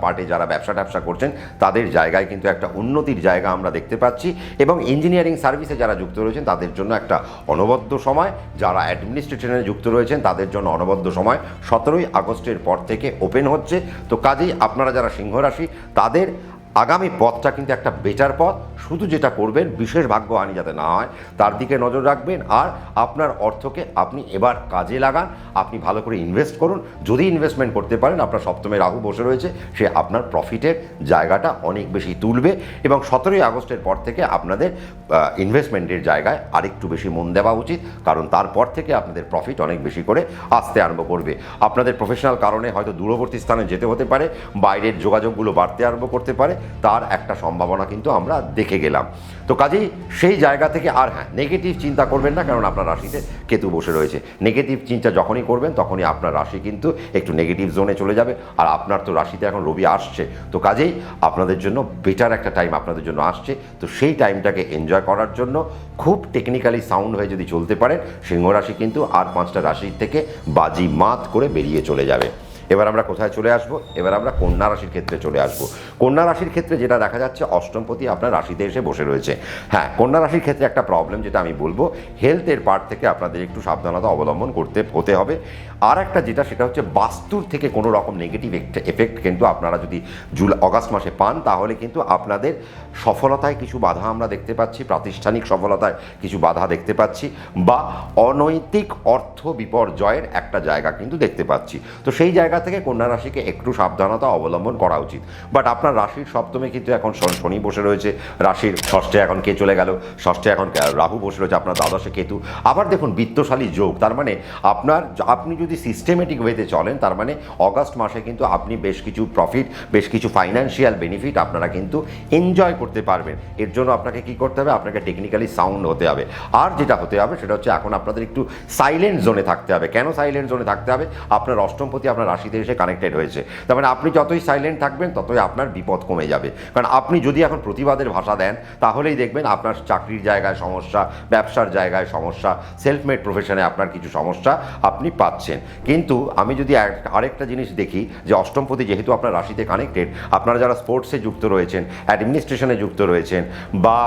পার্টে যারা ব্যবসা করছেন, তাদের জায়গায় কিন্তু একটা উন্নতির জায়গা আমরা দেখতে পাচ্ছি। এবং ইঞ্জিনিয়ারিং সার্ভিসে যারা যুক্ত রয়েছেন তাদের জন্য একটা অনবদ্য সময়, যারা অ্যাডমিনিস্ট্রেশনে যুক্ত রয়েছেন তাদের জন্য অনবদ্য সময় 17ই আগস্টের পর থেকে ওপেন হচ্ছে। তো কাজেই আপনারা যারা সিংহ রাশি, তাদের আগামী পথটা কিন্তু একটা বেটার পথ। শুধু যেটা করবেন, বিশেষ ভাগ্যহানি যাতে না হয় তার দিকে নজর রাখবেন। আর আপনার অর্থকে আপনি এবার কাজে লাগান, আপনি ভালো করে ইনভেস্ট করুন। যদি ইনভেস্টমেন্ট করতে পারেন, আপনার সপ্তমে রাহু বসে রয়েছে, সে আপনার প্রফিটের জায়গাটা অনেক বেশি তুলবে। এবং 17ই আগস্টের পর থেকে আপনাদের ইনভেস্টমেন্টের জায়গায় আরেকটু বেশি মন দেওয়া উচিত, কারণ তারপর থেকে আপনাদের প্রফিট অনেক বেশি করে আসতে আরম্ভ করবে। আপনাদের প্রফেশনাল কারণে হয়তো দূরবর্তী স্থানে যেতে হতে পারে, বাইরের যোগাযোগগুলো বাড়তে আরম্ভ করতে পারে, তার একটা সম্ভাবনা কিন্তু আমরা দেখে গেলাম। তো কাজেই সেই জায়গা থেকে আর হ্যাঁ, নেগেটিভ চিন্তা করবেন না, কারণ আপনার রাশিতে কেতু বসে রয়েছে। নেগেটিভ চিন্তা যখনই করবেন তখনই আপনার রাশি কিন্তু একটু নেগেটিভ জোনে চলে যাবে। আর আপনার তো রাশিতে এখন রবি আসছে, তো কাজেই আপনাদের জন্য বেটার একটা টাইম আপনাদের জন্য আসছে। তো সেই টাইমটাকে এনজয় করার জন্য খুব টেকনিক্যালি সাউন্ড হয়ে যদি চলতে পারেন, সিংহ রাশি কিন্তু আর 5টা রাশির থেকে বাজি মাত করে বেরিয়ে চলে যাবে। এবার আমরা কোথায় চলে আসবো? এবার আমরা কন্যা রাশির ক্ষেত্রে চলে আসবো। কন্যা রাশির ক্ষেত্রে যেটা দেখা যাচ্ছে, অষ্টমপতি আপনার রাশিতে এসে বসে রয়েছে। হ্যাঁ, কন্যা রাশির ক্ষেত্রে একটা প্রবলেম যেটা আমি বলবো, হেলথের পার্ট থেকে আপনাদের একটু সাবধানতা অবলম্বন হতে হবে। আর একটা যেটা, সেটা হচ্ছে বাস্তুর থেকে কোনো রকম নেগেটিভ এফেক্ট কিন্তু আপনারা যদি অগাস্ট মাসে পান, তাহলে কিন্তু আপনাদের সফলতায় কিছু বাধা আমরা দেখতে পাচ্ছি, প্রাতিষ্ঠানিক সফলতায় কিছু বাধা দেখতে পাচ্ছি, বা অনৈতিক অর্থ বিপর্যয়ের একটা জায়গা কিন্তু দেখতে পাচ্ছি। তো সেই জায়গা থেকে কন্যা রাশিকে একটু সাবধানতা অবলম্বন করা উচিত। বাট আপনার রাশির সপ্তমে কিন্তু এখন শনি বসে রয়েছে, রাশির ষষ্ঠে এখন কে চলে গেল, ষষ্ঠে এখন রাহু বসে রয়েছে, আপনার দ্বাদশে কেতু। আবার দেখুন বিত্তশালী যোগ, তার মানে আপনি যদি সিস্টেমেটিক ওয়েতে চলেন, তার মানে অগাস্ট মাসে কিন্তু আপনি বেশ কিছু প্রফিট, বেশ কিছু ফাইন্যান্সিয়াল বেনিফিট আপনারা কিন্তু এনজয় করতে পারবেন। এর জন্য আপনাকে কি করতে হবে? আপনাকে টেকনিক্যালি সাউন্ড হতে হবে। আর যেটা হতে হবে সেটা হচ্ছে, এখন আপনাদের একটু সাইলেন্ট জোনে থাকতে হবে। কেন সাইলেন্ট জোনে থাকতে হবে? আপনার অষ্টমপতি আপনার রাশিতে এসে কানেক্টেড হয়েছে, তার মানে আপনি যতই সাইলেন্ট থাকবেন ততই আপনার বিপদ কমে যাবে। কারণ আপনি যদি এখন প্রতিবাদের ভাষা দেন, তাহলেই দেখবেন আপনার চাকরির জায়গায় সমস্যা, ব্যবসার জায়গায় সমস্যা, সেলফ মেড প্রফেশনে আপনার কিছু সমস্যা আপনি পাচ্ছেন। কিন্তু আমি যদি আরেকটা জিনিস দেখি, যে অষ্টমপতি যেহেতু আপনার রাশিতে কানেক্টেড, আপনারা যারা স্পোর্টসে যুক্ত রয়েছেন, অ্যাডমিনিস্ট্রেশনে যুক্ত রয়েছেন, বা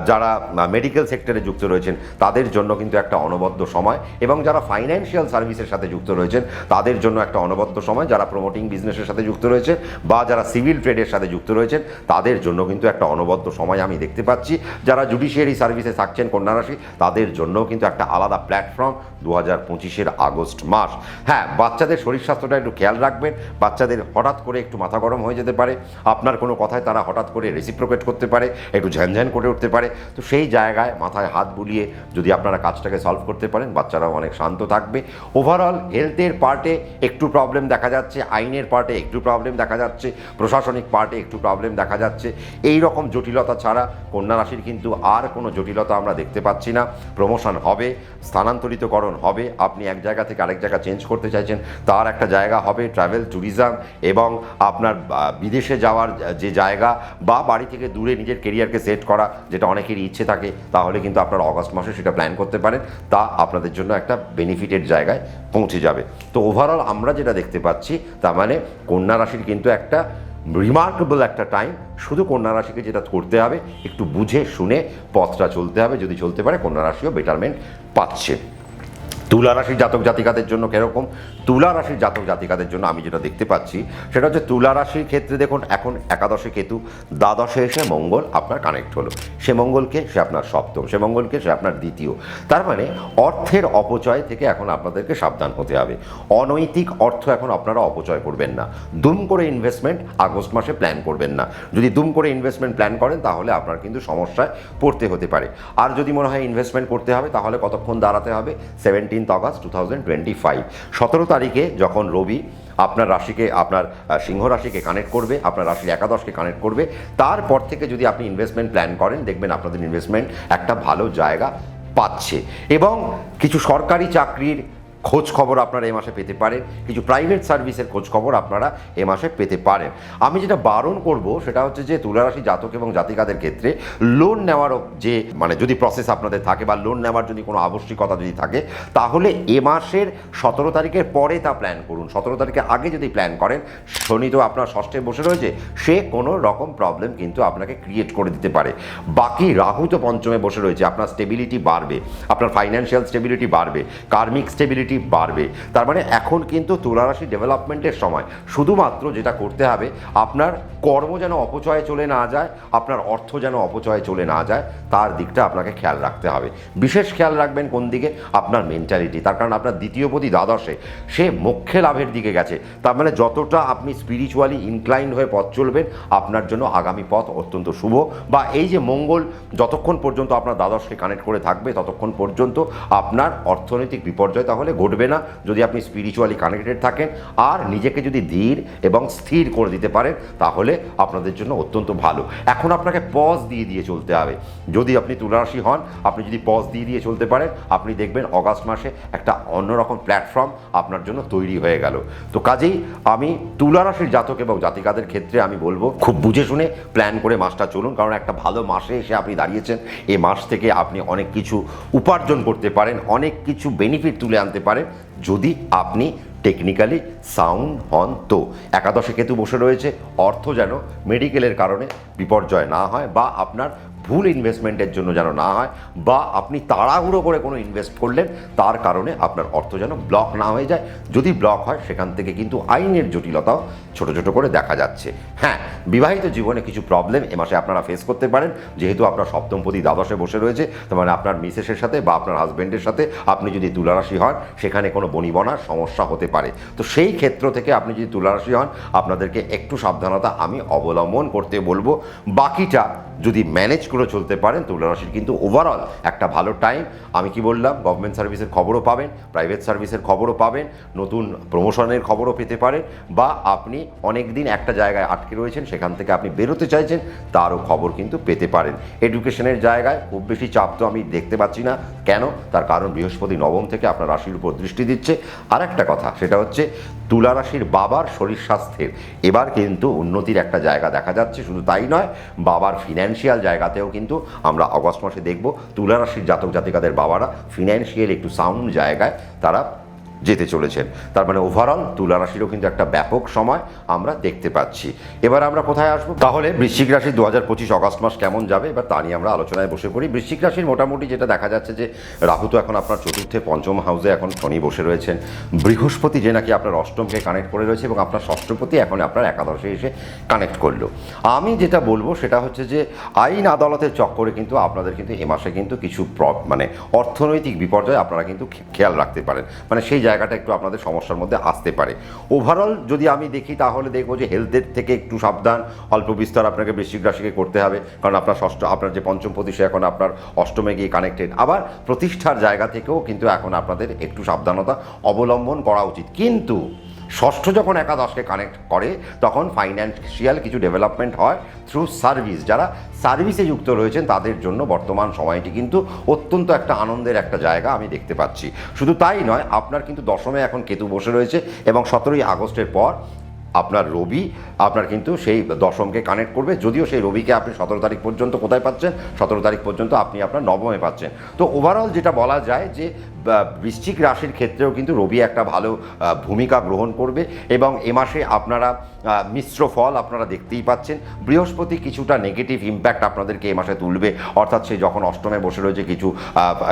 যারা মেডিকেল সেক্টরে যুক্ত রয়েছেন, তাদের জন্য কিন্তু একটা অনবদ্য সময়। এবং যারা ফাইন্যান্সিয়াল সার্ভিসের সাথে যুক্ত রয়েছেন, তাদের জন্য একটা অনবদ্য সময়। যারা প্রমোটিং বিজনেসের সাথে যুক্ত রয়েছে, বা যারা সিভিল ট্রেডের সাথে যুক্ত রয়েছেন, তাদের জন্য কিন্তু একটা অনবদ্য সময় আমি দেখতে পাচ্ছি। যারা জুডিশিয়ারি সার্ভিসে থাকছেন কন্যা রাশি, তাদের জন্যও কিন্তু একটা আলাদা প্ল্যাটফর্ম 2025-এর আগস্ট মাস। হ্যাঁ, বাচ্চাদের শরীর স্বাস্থ্যটা একটু খেয়াল রাখবেন। বাচ্চাদের হঠাৎ করে একটু মাথা গরম হয়ে যেতে পারে, আপনার কোনো কথায় তারা হঠাৎ করে রেসিপ্রোকেট করতে পারে, একটু ঝ্যানঝ্যান করে উঠতে পারে। তো সেই জায়গায় মাথায় হাত বুলিয়ে যদি আপনারা কাজটাকে সলভ করতে পারেন, বাচ্চারাও অনেক শান্ত থাকবে। ওভারঅল হেলথের পার্টে একটু প্রবলেম দেখা যাচ্ছে, আইনের পার্টে একটু প্রবলেম দেখা যাচ্ছে, প্রশাসনিক পার্টে একটু প্রবলেম দেখা যাচ্ছে। এই রকম জটিলতা ছাড়া কন্যা রাশির কিন্তু আর কোনো জটিলতা আমরা দেখতে পাচ্ছি না। প্রমোশন হবে, স্থানান্তরিতকরণ হবে, আপনি এক জায়গা থেকে আরেক জায়গা চেঞ্জ করতে চাইছেন, তার একটা জায়গা হবে। ট্রাভেল, ট্যুরিজম এবং আপনার বিদেশে যাওয়ার যে জায়গা, বা বাড়ি থেকে দূরে নিজের কেরিয়ারকে সেট করা, যেটা অনেকেরই ইচ্ছে থাকে, তাহলে কিন্তু আপনারা অগাস্ট মাসে সেটা প্ল্যান করতে পারেন। তা আপনাদের জন্য একটা বেনিফিটের জায়গায় পৌঁছে যাবে। তো ওভারঅল আমরা যেটা দেখতে পাচ্ছি, তার মানে কন্যা রাশির কিন্তু একটা রিমার্কেবল একটা টাইম। শুধু কন্যা রাশিকে যেটা করতে হবে, একটু বুঝে শুনে পথটা চলতে হবে। যদি চলতে পারে, কন্যা রাশিও বেটারমেন্ট পাচ্ছে। তুলা রাশির জাতক জাতিকাদের জন্য কীরকম? তুলা রাশির জাতক জাতিকাদের জন্য আমি যেটা দেখতে পাচ্ছি, সেটা হচ্ছে তুলা রাশির ক্ষেত্রে দেখুন, এখন একাদশে কেতু, দ্বাদশে এসে মঙ্গল আপনার কানেক্ট হলো। সে মঙ্গলকে সে আপনার সপ্তম, সে মঙ্গলকে সে আপনার দ্বিতীয়। তার মানে অর্থের অপচয় থেকে এখন আপনাদেরকে সাবধান হতে হবে। অনৈতিক অর্থ এখন আপনারা অপচয় করবেন না। দুম করে ইনভেস্টমেন্ট আগস্ট মাসে প্ল্যান করবেন না। যদি দুম করে ইনভেস্টমেন্ট প্ল্যান করেন, তাহলে আপনার কিন্তু সমস্যায় পড়তে হতে পারে। আর যদি মনে হয় ইনভেস্টমেন্ট করতে হবে, তাহলে কতক্ষণ দাঁড়াতে হবে? 17 অগাস্ট 2025, 17 তারিখে যখন রবি আপনার রাশিকে, আপনার সিংহ রাশিকে কানেক্ট করবে, আপনার রাশির একাদশকে কানেক্ট করবে, তারপর থেকে যদি আপনি ইনভেস্টমেন্ট প্ল্যান করেন, দেখবেন আপনাদের ইনভেস্টমেন্ট একটা ভালো জায়গা পাচ্ছে। এবং কিছু সরকারি চাকরির খোঁজ খবর আপনারা এ মাসে পেতে পারেন, কিছু প্রাইভেট সার্ভিসের খোঁজ খবর আপনারা এ মাসে পেতে পারেন। আমি যেটা বারণ করব সেটা হচ্ছে যে তুলারাশি জাতক এবং জাতিকাদের ক্ষেত্রে লোন নেওয়ার যে যদি প্রসেস আপনাদের থাকে, বা লোন নেওয়ার যদি কোনো আবশ্যিকতা যদি থাকে, তাহলে এ মাসের 17 তারিখের পরে তা প্ল্যান করুন। 17 তারিখের আগে যদি প্ল্যান করেন, শনি তো আপনার ষষ্ঠে বসে রয়েছে, সে কোনো রকম প্রবলেম কিন্তু আপনাকে ক্রিয়েট করে দিতে পারে। বাকি রাহু তো পঞ্চমে বসে রয়েছে, আপনার স্টেবিলিটি বাড়বে, আপনার ফাইন্যান্সিয়াল স্টেবিলিটি বাড়বে, কার্মিক স্টেবিলিটি বাড়বে। তার মানে এখন কিন্তু তুলা রাশি ডেভেলপমেন্টের সময়। শুধুমাত্র যেটা করতে হবে, আপনার কর্ম যেন অপচয়ে চলে না যায়, আপনার অর্থ যেন অপচয়ে চলে না যায়, তার দিকটা আপনাকে খেয়াল রাখতে হবে। বিশেষ খেয়াল রাখবেন কোন দিকে? আপনার মেন্টালিটি। তার কারণ আপনার দ্বিতীয়পতি দ্বাদশে, সে মোক্ষে লাভের দিকে গেছে। তার মানে যতটা আপনি স্পিরিচুয়ালি ইনক্লাইন্ড হয়ে পথ চলবেন, আপনার জন্য আগামী পথ অত্যন্ত শুভ। বা এই যে মঙ্গল যতক্ষণ পর্যন্ত আপনার দ্বাদশকে কানেক্ট করে থাকবে, ততক্ষণ পর্যন্ত আপনার অর্থনৈতিক বিপর্যয় তাহলে ঘটবে না যদি আপনি স্পিরিচুয়ালি কানেক্টেড থাকেন আর নিজেকে যদি ধীর এবং স্থির করে দিতে পারেন, তাহলে আপনাদের জন্য অত্যন্ত ভালো। এখন আপনাকে পজ দিয়ে দিয়ে চলতে হবে। যদি আপনি তুলা রাশি হন, আপনি যদি পজ দিয়ে দিয়ে চলতে পারেন, আপনি দেখবেন অগাস্ট মাসে একটা অন্যরকম প্ল্যাটফর্ম আপনার জন্য তৈরি হয়ে গেল। তো কাজেই আমি তুলা রাশির জাতক এবং জাতিকাদের ক্ষেত্রে আমি বলবো খুব বুঝে শুনে প্ল্যান করে মাসটা চলুন, কারণ একটা ভালো মাসে এসে আপনি দাঁড়িয়েছেন। এই মাস থেকে আপনি অনেক কিছু উপার্জন করতে পারেন, অনেক কিছু বেনিফিট তুলে আনতে পারেন যদি আপনি টেকনিক্যালি সাউন্ড হন। তো একাদশে কেতু বসে রয়েছে, অর্থ যেন মেডিকেলের কারণে বিপর্যয় না হয়, বা আপনার ভুল ইনভেস্টমেন্টের জন্য যেন না হয়, বা আপনি তাড়াহুড়ো করে কোনো ইনভেস্ট করলেন তার কারণে আপনার অর্থ যেন ব্লক না হয়ে যায়। যদি ব্লক হয় সেখান থেকে কিন্তু আইনের জটিলতাও ছোট ছোট করে দেখা যাচ্ছে। হ্যাঁ, বিবাহিত জীবনে কিছু প্রবলেম এ মাসে আপনারা ফেস করতে পারেন, যেহেতু আপনার সপ্তমপতি দ্বাদশে বসে রয়েছে। তার মানে আপনার মিসেসের সাথে বা আপনার হাজব্যান্ডের সাথে, আপনি যদি তুলা রাশি হন, সেখানে কোনো বনিবনার সমস্যা হতে পারে। তো সেই ক্ষেত্র থেকে আপনি যদি তুলা রাশি হন, আপনাদেরকে একটু সাবধানতা আমি অবলম্বন করতে বলবো। বাকিটা যদি ম্যানেজ করে চলতে পারেন, তুলা রাশির কিন্তু ওভারঅল একটা ভালো টাইম। আমি কি বললাম, গভর্নমেন্ট সার্ভিসের খবরও পাবেন, প্রাইভেট সার্ভিসের খবরও পাবেন, নতুন প্রমোশনের খবরও পেতে পারেন, বা আপনি অনেক দিন একটা জায়গায় আটকে রয়েছেন, সেখান থেকে আপনি বেরোতে চাইছেন, তারও খবর কিন্তু পেতে পারেন। এডুকেশনের জায়গায় খুব বেশি চাপ তো আমি দেখতে পাচ্ছি না। কেন? তার কারণ বৃহস্পতি নবম থেকে আপনার রাশির উপর দৃষ্টি দিচ্ছে। আর একটা কথা, সেটা হচ্ছে তুলা রাশির বাবার শরীর স্বাস্থ্যের এবার কিন্তু উন্নতির একটা জায়গা দেখা যাচ্ছে। শুধু তাই নয়, বাবার ফিনান্সিয়াল জায়গাতেও কিন্তু আমরা অগস্ট মাসে দেখব তুলা রাশির জাতক জাতিকাদের বাবারা ফিনান্সিয়াল একটু সাউন্ড জায়গায় তারা যেতে চলেছেন। তার মানে ওভারঅল তুলা রাশিরও কিন্তু একটা ব্যাপক সময় আমরা দেখতে পাচ্ছি। এবার আমরা কোথায় আসবো? তাহলে বৃশ্চিক রাশি 2025 অগস্ট মাস কেমন যাবে, এবার তা নিয়ে আমরা আলোচনায় বসে পড়ি। বৃশ্চিক রাশির মোটামুটি যেটা দেখা যাচ্ছে যে রাহু তো এখন আপনার চতুর্থে, পঞ্চম হাউসে এখন শনি বসে রয়েছেন। বৃহস্পতি যে নাকি আপনার অষ্টমকে কানেক্ট করে রয়েছে, এবং আপনার ষষ্ঠপতি এখন আপনার একাদশে এসে কানেক্ট করলো। আমি যেটা বলবো সেটা হচ্ছে যে আইন আদালতের চক্করে কিন্তু আপনাদের কিন্তু এ মাসে কিন্তু কিছু মানে অর্থনৈতিক বিপর্যয় আপনারা কিন্তু খেয়াল রাখতে পারেন। মানে সেই জায়গাটা একটু আপনাদের সমস্যার মধ্যে আসতে পারে। ওভারঅল যদি আমি দেখি তাহলে দেখবো যে হেলথের থেকে একটু সাবধান, অল্প বিস্তর আপনাকে বৃশ্চিক রাশিকে করতে হবে, কারণ আপনার যে পঞ্চমপতি সে এখন আপনার অষ্টমে গিয়ে কানেক্টেড। আবার প্রতিষ্ঠার জায়গা থেকেও কিন্তু এখন আপনাদের একটু সাবধানতা অবলম্বন করা উচিত। কিন্তু ষষ্ঠ যখন একাদশকে কানেক্ট করে, তখন ফাইন্যান্সিয়াল কিছু ডেভেলপমেন্ট হয় থ্রু সার্ভিস। যারা সার্ভিসে যুক্ত রয়েছেন তাদের জন্য বর্তমান সময়টি কিন্তু অত্যন্ত একটা আনন্দের একটা জায়গা আমি দেখতে পাচ্ছি। শুধু তাই নয়, আপনার কিন্তু দশমে এখন কেতু বসে রয়েছে, এবং 17ই আগস্টের পর আপনার রবি আপনার কিন্তু সেই দশমকে কানেক্ট করবে। যদিও সেই রবিকে আপনি 17 তারিখ পর্যন্ত কোথায় পাচ্ছেন? 17 তারিখ পর্যন্ত আপনি আপনার নবমে পাচ্ছেন। তো ওভারঅল যেটা বলা যায় যে বৃশ্চিক রাশির ক্ষেত্রেও কিন্তু রবি একটা ভালো ভূমিকা গ্রহণ করবে, এবং এ মাসে আপনারা মিশ্র ফল আপনারা দেখতেই পাচ্ছেন। বৃহস্পতি কিছুটা নেগেটিভ ইম্প্যাক্ট আপনাদেরকে এ মাসে তুলবে, অর্থাৎ সে যখন অষ্টমে বসে রয়েছে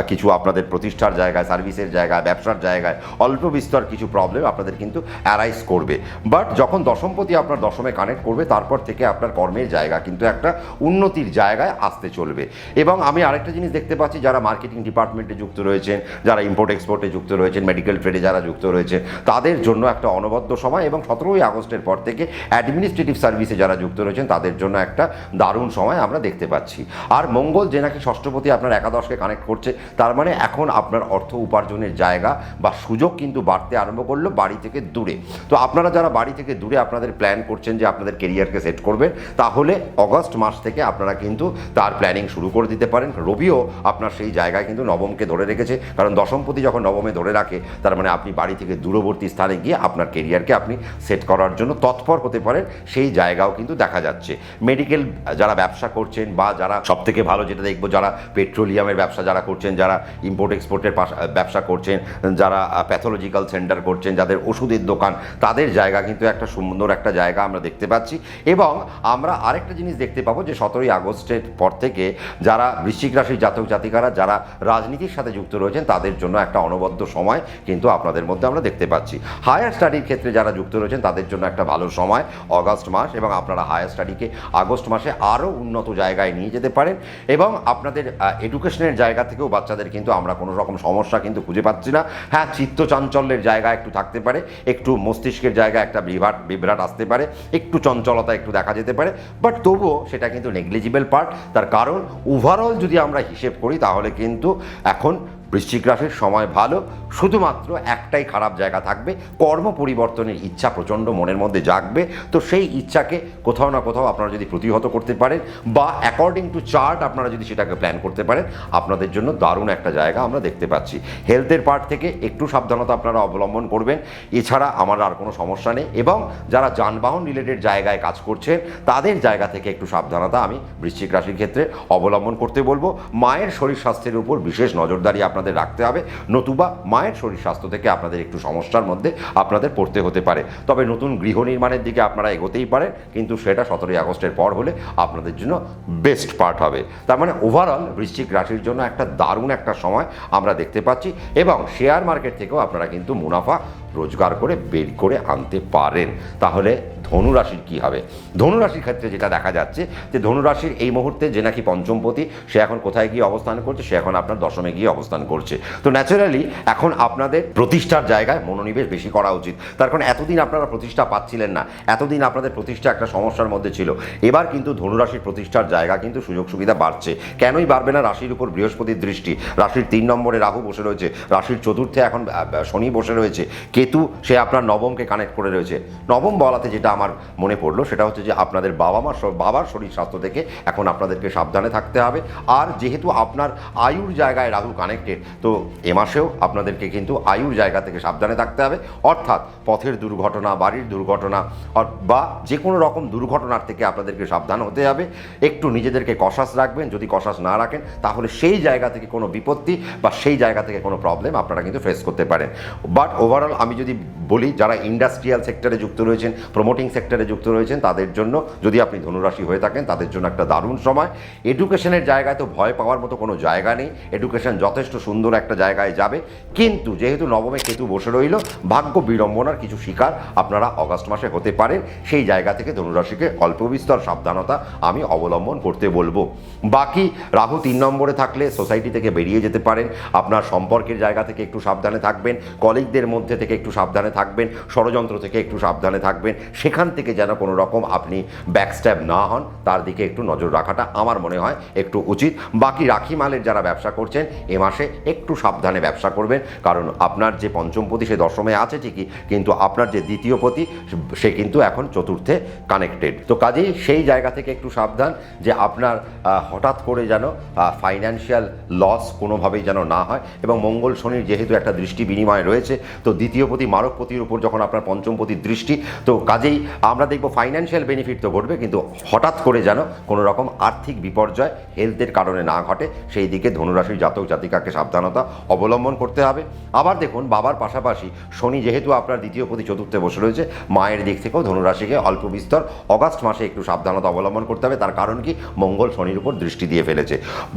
কিছু আপনাদের প্রতিষ্ঠার জায়গায়, সার্ভিসের জায়গায়, ব্যবসার জায়গায় অল্প বিস্তর কিছু প্রবলেম আপনাদের কিন্তু অ্যারাইজ করবে। বাট যখন দশমপতি আপনার দশমে কানেক্ট করবে, তারপর থেকে আপনার কর্মের জায়গা কিন্তু একটা উন্নতির জায়গায় আসতে চলবে। এবং আমি আরেকটা জিনিস দেখতে পাচ্ছি, যারা মার্কেটিং ডিপার্টমেন্টে যুক্ত রয়েছেন, যারা ইম্পোর্ট এক্সপোর্টে যুক্ত রয়েছেন, মেডিকেল ট্রেডে যারা যুক্ত রয়েছেন, তাদের জন্য একটা অনবদ্য সময়। এবং 17ই আগস্টের পর থেকে অ্যাডমিনিস্ট্রেটিভ সার্ভিসে যারা যুক্ত রয়েছেন তাদের জন্য একটা দারুণ সময় আমরা দেখতে পাচ্ছি। আর মঙ্গল যে নাকি ষষ্ঠপতি আপনার একাদশকে কানেক্ট করছে, তার মানে এখন আপনার অর্থ উপার্জনের জায়গা বা সুযোগ কিন্তু বাড়তে আরম্ভ করলো বাড়ি থেকে দূরে। তো আপনারা যারা বাড়ি থেকে দূরে আপনাদের প্ল্যান করছেন যে আপনাদের কেরিয়ারকে সেট করবেন, তাহলে অগস্ট মাস থেকে আপনারা কিন্তু তার প্ল্যানিং শুরু করে দিতে পারেন। রবিও আপনার সেই জায়গায় কিন্তু নবমকে ধরে রেখেছে, কারণ দশমপতি যখন নবমে ধরে রাখে, তার মানে আপনি বাড়ি থেকে দূরবর্তী স্থানে গিয়ে আপনার কেরিয়ারকে আপনি সেট করার জন্য তৎপর হতে পারেন, সেই জায়গাও কিন্তু দেখা যাচ্ছে। মেডিকেল যারা ব্যবসা করছেন, বা যারা সব থেকে ভালো যেটা দেখবো, যারা পেট্রোলিয়ামের ব্যবসা যারা করছেন, যারা ইম্পোর্ট এক্সপোর্টের ব্যবসা করছেন, যারা প্যাথোলজিক্যাল সেন্টার করছেন, যাদের ওষুধের দোকান, তাদের জায়গা কিন্তু একটা সুন্দর একটা জায়গা আমরা দেখতে পাচ্ছি। এবং আমরা আরেকটা জিনিস দেখতে পাবো যে 17ই আগস্টের পর থেকে যারা বৃশ্চিক রাশির জাতক জাতিকারা যারা রাজনীতির সাথে যুক্ত রয়েছেন, তাদের জন্য একটা অনবদ্য সময় কিন্তু আপনাদের মধ্যে আমরা দেখতে পাচ্ছি। হায়ার স্টাডির ক্ষেত্রে যারা যুক্ত রয়েছেন তাদের জন্য একটা ভালো সময় অগাস্ট মাস, এবং আপনারা হায়ার স্টাডিকে আগস্ট মাসে আরও উন্নত জায়গায় নিয়ে যেতে পারেন। এবং আপনাদের এডুকেশনের জায়গা থেকেও বাচ্চাদের কিন্তু আমরা কোনো রকম সমস্যা কিন্তু খুঁজে পাচ্ছি না। হ্যাঁ, চিত্ত চাঞ্চল্যের জায়গা একটু থাকতে পারে, একটু মস্তিষ্কের জায়গায় একটা বিভ্রাট আসতে পারে, একটু চঞ্চলতা একটু দেখা যেতে পারে, বাট তবুও সেটা কিন্তু নেগলিজিবল পার্ট। তার কারণ ওভারঅল যদি আমরা হিসেব করি, তাহলে কিন্তু এখন বৃশ্চিক রাশির সময় ভালো। শুধুমাত্র একটাই খারাপ জায়গা থাকবে, কর্ম পরিবর্তনের ইচ্ছা প্রচণ্ড মনের মধ্যে জাগবে। তো সেই ইচ্ছাকে কোথাও না কোথাও আপনারা যদি প্রতিহত করতে পারেন বা অ্যাকর্ডিং টু চার্ট আপনারা যদি সেটাকে প্ল্যান করতে পারেন, আপনাদের জন্য দারুণ একটা জায়গা আমরা দেখতে পাচ্ছি। হেলথের পার্ট থেকে একটু সাবধানতা আপনারা অবলম্বন করবেন, এছাড়া আমার আর কোনো সমস্যা নেই। এবং যারা যানবাহন রিলেটেড জায়গায় কাজ করছেন তাদের জায়গা থেকে একটু সাবধানতা আমি বৃশ্চিক রাশির ক্ষেত্রে অবলম্বন করতে বলবো। মায়ের শরীর স্বাস্থ্যের উপর বিশেষ নজরদারি আপনাদের রাখতে হবে, নতুবা মায়ের শরীর স্বাস্থ্য থেকে আপনাদের একটু সমস্যার মধ্যে আপনাদের পড়তে হতে পারে। তবে নতুন গৃহ নির্মাণের দিকে আপনারা এগোতেই পারেন, কিন্তু সেটা 17ই আগস্টের পর হলে আপনাদের জন্য বেস্ট পার্ট হবে। তার মানে ওভারঅল বৃশ্চিক রাশির জন্য একটা দারুণ একটা সময় আমরা দেখতে পাচ্ছি। এবং শেয়ার মার্কেট থেকেও আপনারা কিন্তু মুনাফা রোজগার করে বের করে আনতে পারেন। তাহলে ধনুরাশির কী হবে? ধনুরাশির ক্ষেত্রে যেটা দেখা যাচ্ছে যে ধনুরাশির এই মুহূর্তে যে নাকি পঞ্চমপতি, সে এখন কোথায় গিয়ে অবস্থান করছে? সে এখন আপনার দশমে গিয়ে অবস্থান করছে। তো ন্যাচারালি এখন আপনাদের প্রতিষ্ঠার জায়গায় মনোনিবেশ বেশি করা উচিত। তার কারণ এতদিন আপনারা প্রতিষ্ঠা পাচ্ছিলেন না, এতদিন আপনাদের প্রতিষ্ঠা একটা সমস্যার মধ্যে ছিল। এবার কিন্তু ধনুরাশির প্রতিষ্ঠার জায়গা কিন্তু সুযোগ সুবিধা বাড়ছে। কেনই বাড়বে না? রাশির উপর বৃহস্পতির দৃষ্টি, রাশির 3 নম্বরে রাহু বসে রয়েছে, রাশির চতুর্থে এখন শনি বসে রয়েছে, কেতু সে আপনার নবমকে কানেক্ট করে রয়েছে। নবম বলাতে যেটা আমার মনে পড়লো সেটা হচ্ছে যে আপনাদের বাবার শরীর স্বাস্থ্য থেকে এখন আপনাদেরকে সাবধানে থাকতে হবে। আর যেহেতু আপনার আয়ুর জায়গায় রাহু কানেক্টেড, তো এ মাসেও আপনাদেরকে কিন্তু আয়ুর জায়গা থেকে সাবধানে থাকতে হবে। অর্থাৎ পথের দুর্ঘটনা, বাড়ির দুর্ঘটনা বা যে কোনো রকম দুর্ঘটনার থেকে আপনাদেরকে সাবধান হতে হবে। একটু নিজেদেরকে কশাস রাখবেন, যদি কশাস না রাখেন তাহলে সেই জায়গা থেকে কোনো বিপত্তি বা সেই জায়গা থেকে কোনো প্রবলেম আপনারা কিন্তু ফেস করতে পারেন। বাট ওভারঅল আমি যদি বলি, যারা ইন্ডাস্ট্রিয়াল সেক্টরে যুক্ত রয়েছেন, প্রমোটিং সেক্টরে যুক্ত রয়েছেন, তাদের জন্য যদি আপনি ধনুরাশি হয়ে থাকেন তাদের জন্য একটা দারুণ সময়। এডুকেশনের জায়গায় তো ভয় পাওয়ার মতো কোনো জায়গা নেই, এডুকেশন যথেষ্ট সুন্দর একটা জায়গায় যাবে। কিন্তু যেহেতু নবমে কেতু বসে রইল, ভাগ্য বিড়ম্বনার কিছু শিকার আপনারা অগাস্ট মাসে হতে পারেন। সেই জায়গা থেকে ধনুরাশিকে অল্প বিস্তর সাবধানতা আমি অবলম্বন করতে বলবো। বাকি রাহু 3 নম্বরে থাকলে সোসাইটি থেকে বেরিয়ে যেতে পারেন, আপনার সম্পর্কের জায়গা থেকে একটু সাবধানে থাকবেন, কলিগদের মধ্যে থেকে একটু সাবধানে থাকবেন, ষড়যন্ত্র থেকে একটু সাবধানে থাকবেন, সেখান থেকে যেন কোনো রকম আপনি ব্যাকস্ট্যাব না হন তার দিকে একটু নজর রাখাটা আমার মনে হয় একটু উচিত। বাকি রাখি মালের যারা ব্যবসা করছেন এ মাসে একটু সাবধানে ব্যবসা করবেন, কারণ আপনার যে পঞ্চমপতি সে দশমে আছে ঠিকই, কিন্তু আপনার যে দ্বিতীয় পতি সে কিন্তু এখন চতুর্থে কানেক্টেড। তো কাজেই সেই জায়গা থেকে একটু সাবধান যে আপনার হঠাৎ করে যেন ফাইন্যান্সিয়াল লস কোনোভাবেই যেন না হয়। এবং মঙ্গল শনির যেহেতু একটা দৃষ্টি বিনিময় রয়েছে, তো দ্বিতীয় পতি মারকপতির উপর যখন আপনার পঞ্চমপতির দৃষ্টি, তো কাজেই আমরা দেখব ফাইন্যান্সিয়াল বেনিফিট তো ঘটবে, কিন্তু হঠাৎ করে যেন কোনো রকম আর্থিক বিপর্যয় হেলথের কারণে না ঘটে, সেই দিকে ধনুরাশির জাতক জাতিকাকে সাবধানতা অবলম্বন করতে হবে। আবার দেখুন, বাবার পাশাপাশি শনি যেহেতু আপনার দ্বিতীয় পতি চতুর্থে বসে রয়েছে, মায়ের দিক থেকেও ধনুরাশিকে অল্প বিস্তর অগাস্ট মাসে একটু সাবধানতা অবলম্বন করতে হবে। তার কারণ কি? মঙ্গল শনির উপর দৃষ্টি দিয়ে ফেলেছে।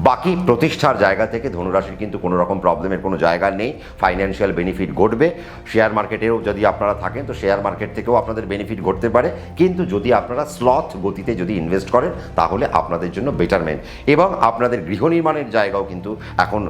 বাকি প্রতিষ্ঠার জায়গা থেকে ধনুরাশির কিন্তু কোনো রকম প্রবলেমের কোনো জায়গা নেই, ফাইন্যান্সিয়াল বেনিফিট ঘটবে। শেয়ার মার্কেটেও যদি আপনারা থাকেন তো শেয়ার মার্কেট থেকেও আপনাদের বেনিফিট ঘটতে পারে, কিন্তু যদি আপনারা স্লথ গতিতে যদি ইনভেস্ট করেন তাহলে আপনাদের জন্য বেটারমেন্ট। এবং আপনাদের গৃহ নির্মাণের জায়গাও কিন্তু এখন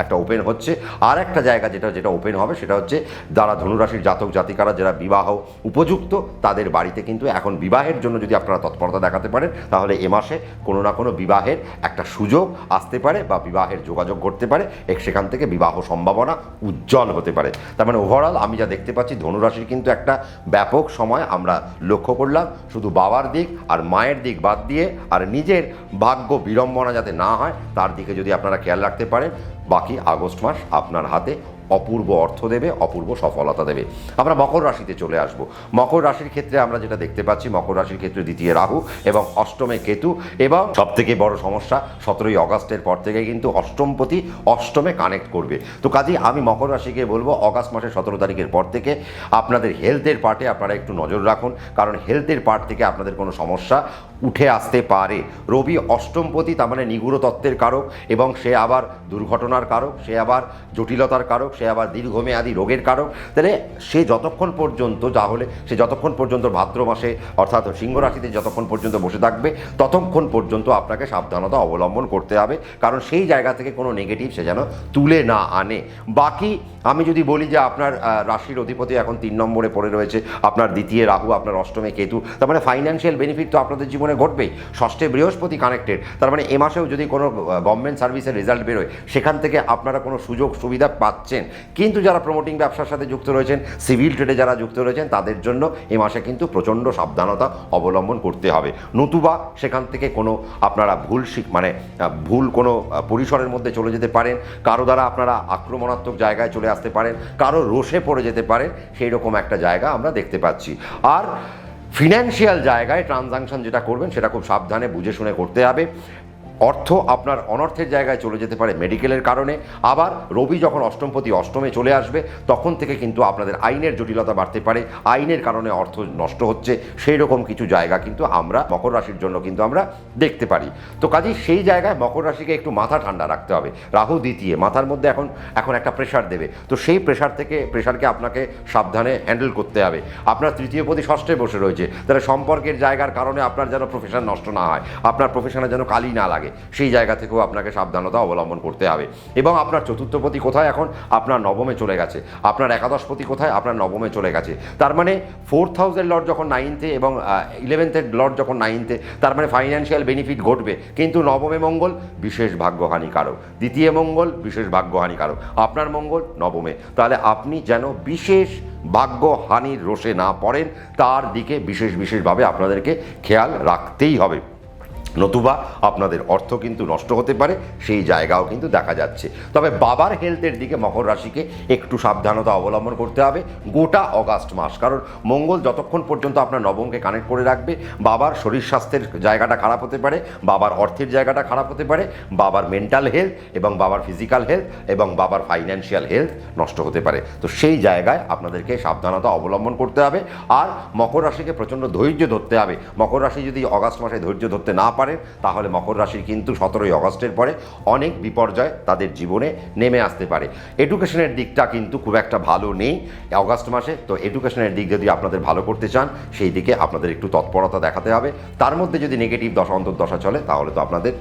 একটা ওপেন হচ্ছে। আর একটা জায়গা যেটা ওপেন হবে সেটা হচ্ছে যারা ধনুরাশির জাতক জাতিকারা যারা বিবাহ উপযুক্ত, তাদের বাড়িতে কিন্তু এখন বিবাহের জন্য যদি আপনারা তৎপরতা দেখাতে পারেন তাহলে এ মাসে কোনো না কোনো বিবাহের একটা সুযোগ আসতে পারে বা বিবাহের যোগাযোগ ঘটতে পারে, সেখান থেকে বিবাহ সম্ভাবনা উজ্জ্বল হতে পারে। তার মানে ওভারঅল আমি যা দেখতে পাচ্ছি ধনুরাশির কিন্তু একটা ব্যাপক সময় আমরা লক্ষ্য করলাম। শুধু বাবার দিক আর মায়ের দিক বাদ দিয়ে আর নিজের ভাগ্য বিড়ম্বনা যাতে না হয় তার দিকে যদি আপনারা খেয়াল রাখতে পারেন, বাকি আগস্ট মাস আপনার হাতে অপূর্ব অর্থ দেবে, অপূর্ব সফলতা দেবে। আমরা মকর রাশিতে চলে আসব। মকর রাশির ক্ষেত্রে আমরা যেটা দেখতে পাচ্ছি, মকর রাশির ক্ষেত্রে দ্বিতীয় রাহু এবং অষ্টমে কেতু, এবং সবথেকে বড় সমস্যা 17ই আগস্টের পর থেকে কিন্তু অষ্টমপতি অষ্টমে কানেক্ট করবে। তো কাজেই আমি মকর রাশিকে বলবো অগাস্ট মাসের 17 তারিখের পর থেকে আপনাদের হেলথের পার্টে আপনারা একটু নজর রাখুন, কারণ হেলথের পার্ট থেকে আপনাদের কোনো সমস্যা উঠে আসতে পারে। রবি অষ্টমপতি, তার মানে নিগূঢ় তত্ত্বের কারক, এবং সে আবার দুর্ঘটনার কারক, সে আবার জটিলতার কারক, সে আবার দীর্ঘমেয়াদী রোগের কারক। তাহলে সে যতক্ষণ পর্যন্ত ভাদ্র মাসে অর্থাৎ সিংহ রাশিতে যতক্ষণ পর্যন্ত বসে থাকবে ততক্ষণ পর্যন্ত আপনাকে সাবধানতা অবলম্বন করতে হবে, কারণ সেই জায়গা থেকে কোনো নেগেটিভ সে যেন তুলে না আনে। বাকি আমি যদি বলি যে আপনার রাশির অধিপতি এখন 3 নম্বরে পড়ে রয়েছে, আপনার দ্বিতীয় রাহু, আপনার অষ্টমে কেতু, তার মানে ফাইন্যান্সিয়াল বেনিফিট তো আপনাদের জীবনে জীবনে ঘটবেই। ষষ্ঠে বৃহস্পতি কানেক্টেড, তার মানে এ মাসেও যদি কোনো গভর্নমেন্ট সার্ভিসের রেজাল্ট বেরোয় সেখান থেকে আপনারা কোনো সুযোগ সুবিধা পাচ্ছেন। কিন্তু যারা প্রমোটিং ব্যবসার সাথে যুক্ত রয়েছেন, সিভিল ট্রেডে যারা যুক্ত রয়েছেন, তাদের জন্য এ মাসে কিন্তু প্রচণ্ড সাবধানতা অবলম্বন করতে হবে। নতুবা সেখান থেকে কোনো আপনারা ভুল কোনো পরিসরের মধ্যে চলে যেতে পারেন, কারো দ্বারা আপনারা আক্রমণাত্মক জায়গায় চলে আসতে পারেন, কারো রোষে পড়ে যেতে পারেন, সেই রকম একটা জায়গা আমরা দেখতে পাচ্ছি। আর ফিনান্সিয়াল জায়গায় ট্রানজাকশন যেটা করবেন সেটা খুব সাবধানে বুঝে শুনে করতে হবে। অর্থ আপনার অনর্থের জায়গায় চলে যেতে পারে মেডিকেলের কারণে। আবার রবি যখন অষ্টমপতি অষ্টমে চলে আসবে তখন থেকে কিন্তু আপনাদের আইনের জটিলতা বাড়তে পারে, আইনের কারণে অর্থ নষ্ট হচ্ছে, সেই রকম কিছু জায়গা কিন্তু আমরা মকর রাশির জন্য কিন্তু আমরা দেখতে পারি। তো কাজেই সেই জায়গায় মকর রাশিকে একটু মাথা ঠান্ডা রাখতে হবে। রাহু দ্বিতীয়, মাথার মধ্যে এখন একটা প্রেশার দেবে, তো সেই প্রেশারকে আপনাকে সাবধানে হ্যান্ডেল করতে হবে। আপনার তৃতীয়পতি ষষ্ঠে বসে রয়েছে, তাহলে সম্পর্কের জায়গার কারণে আপনার যেন প্রফেশন নষ্ট না হয়, আপনার প্রফেশনে যেন কালি না লাগে, সেই জায়গা থেকেও আপনাকে সাবধানতা অবলম্বন করতে হবে। এবং আপনার চতুর্থপতি কোথায়? এখন আপনার নবমে চলে গেছে। আপনার একাদশপতি কোথায়? আপনার নবমে চলে গেছে। তার মানে 4th হাউসের লর্ড যখন 9th এবং 11th লর্ড যখন 9th, তার মানে ফাইন্যান্সিয়াল বেনিফিট ঘটবে। কিন্তু নবমে মঙ্গল বিশেষ ভাগ্যহানিকারক, দ্বিতীয় মঙ্গল বিশেষ ভাগ্যহানিকারক, আপনার মঙ্গল নবমে। তাহলে আপনি যেন বিশেষ ভাগ্যহানির রোষে না পড়েন, তার দিকে বিশেষভাবে আপনাদেরকে খেয়াল রাখতেই হবে। নতুবা আপনাদের অর্থ কিন্তু নষ্ট হতে পারে, সেই জায়গাও কিন্তু দেখা যাচ্ছে। তবে বাবার হেলথের দিকে মকর রাশিকে একটু সাবধানতা অবলম্বন করতে হবে গোটা অগাস্ট মাস। কারণ মঙ্গল যতক্ষণ পর্যন্ত আপনার নবমকে কানেক্ট করে রাখবে, বাবার শরীর স্বাস্থ্যের জায়গাটা খারাপ হতে পারে, বাবার অর্থের জায়গাটা খারাপ হতে পারে, বাবার মেন্টাল হেলথ এবং বাবার ফিজিক্যাল হেলথ এবং বাবার ফাইন্যান্সিয়াল হেলথ নষ্ট হতে পারে। তো সেই জায়গায় আপনাদেরকে সাবধানতা অবলম্বন করতে হবে। আর মকর রাশিকে প্রচণ্ড ধৈর্য ধরতে হবে। মকর রাশি যদি অগাস্ট মাসে ধৈর্য ধরতে না পারেন, তাহলে মকর রাশির কিন্তু 17ই অগস্টের পরে অনেক বিপর্যয় তাদের জীবনে নেমে আসতে পারে। এডুকেশনের দিকটা কিন্তু খুব একটা ভালো নেই অগাস্ট মাসে। তো এডুকেশনের দিক যদি আপনাদের ভালো করতে চান, সেই দিকে আপনাদের একটু তৎপরতা দেখাতে হবে। তার মধ্যে যদি নেগেটিভ দশা অন্তর্দশা চলে, তাহলে তো আপনাদের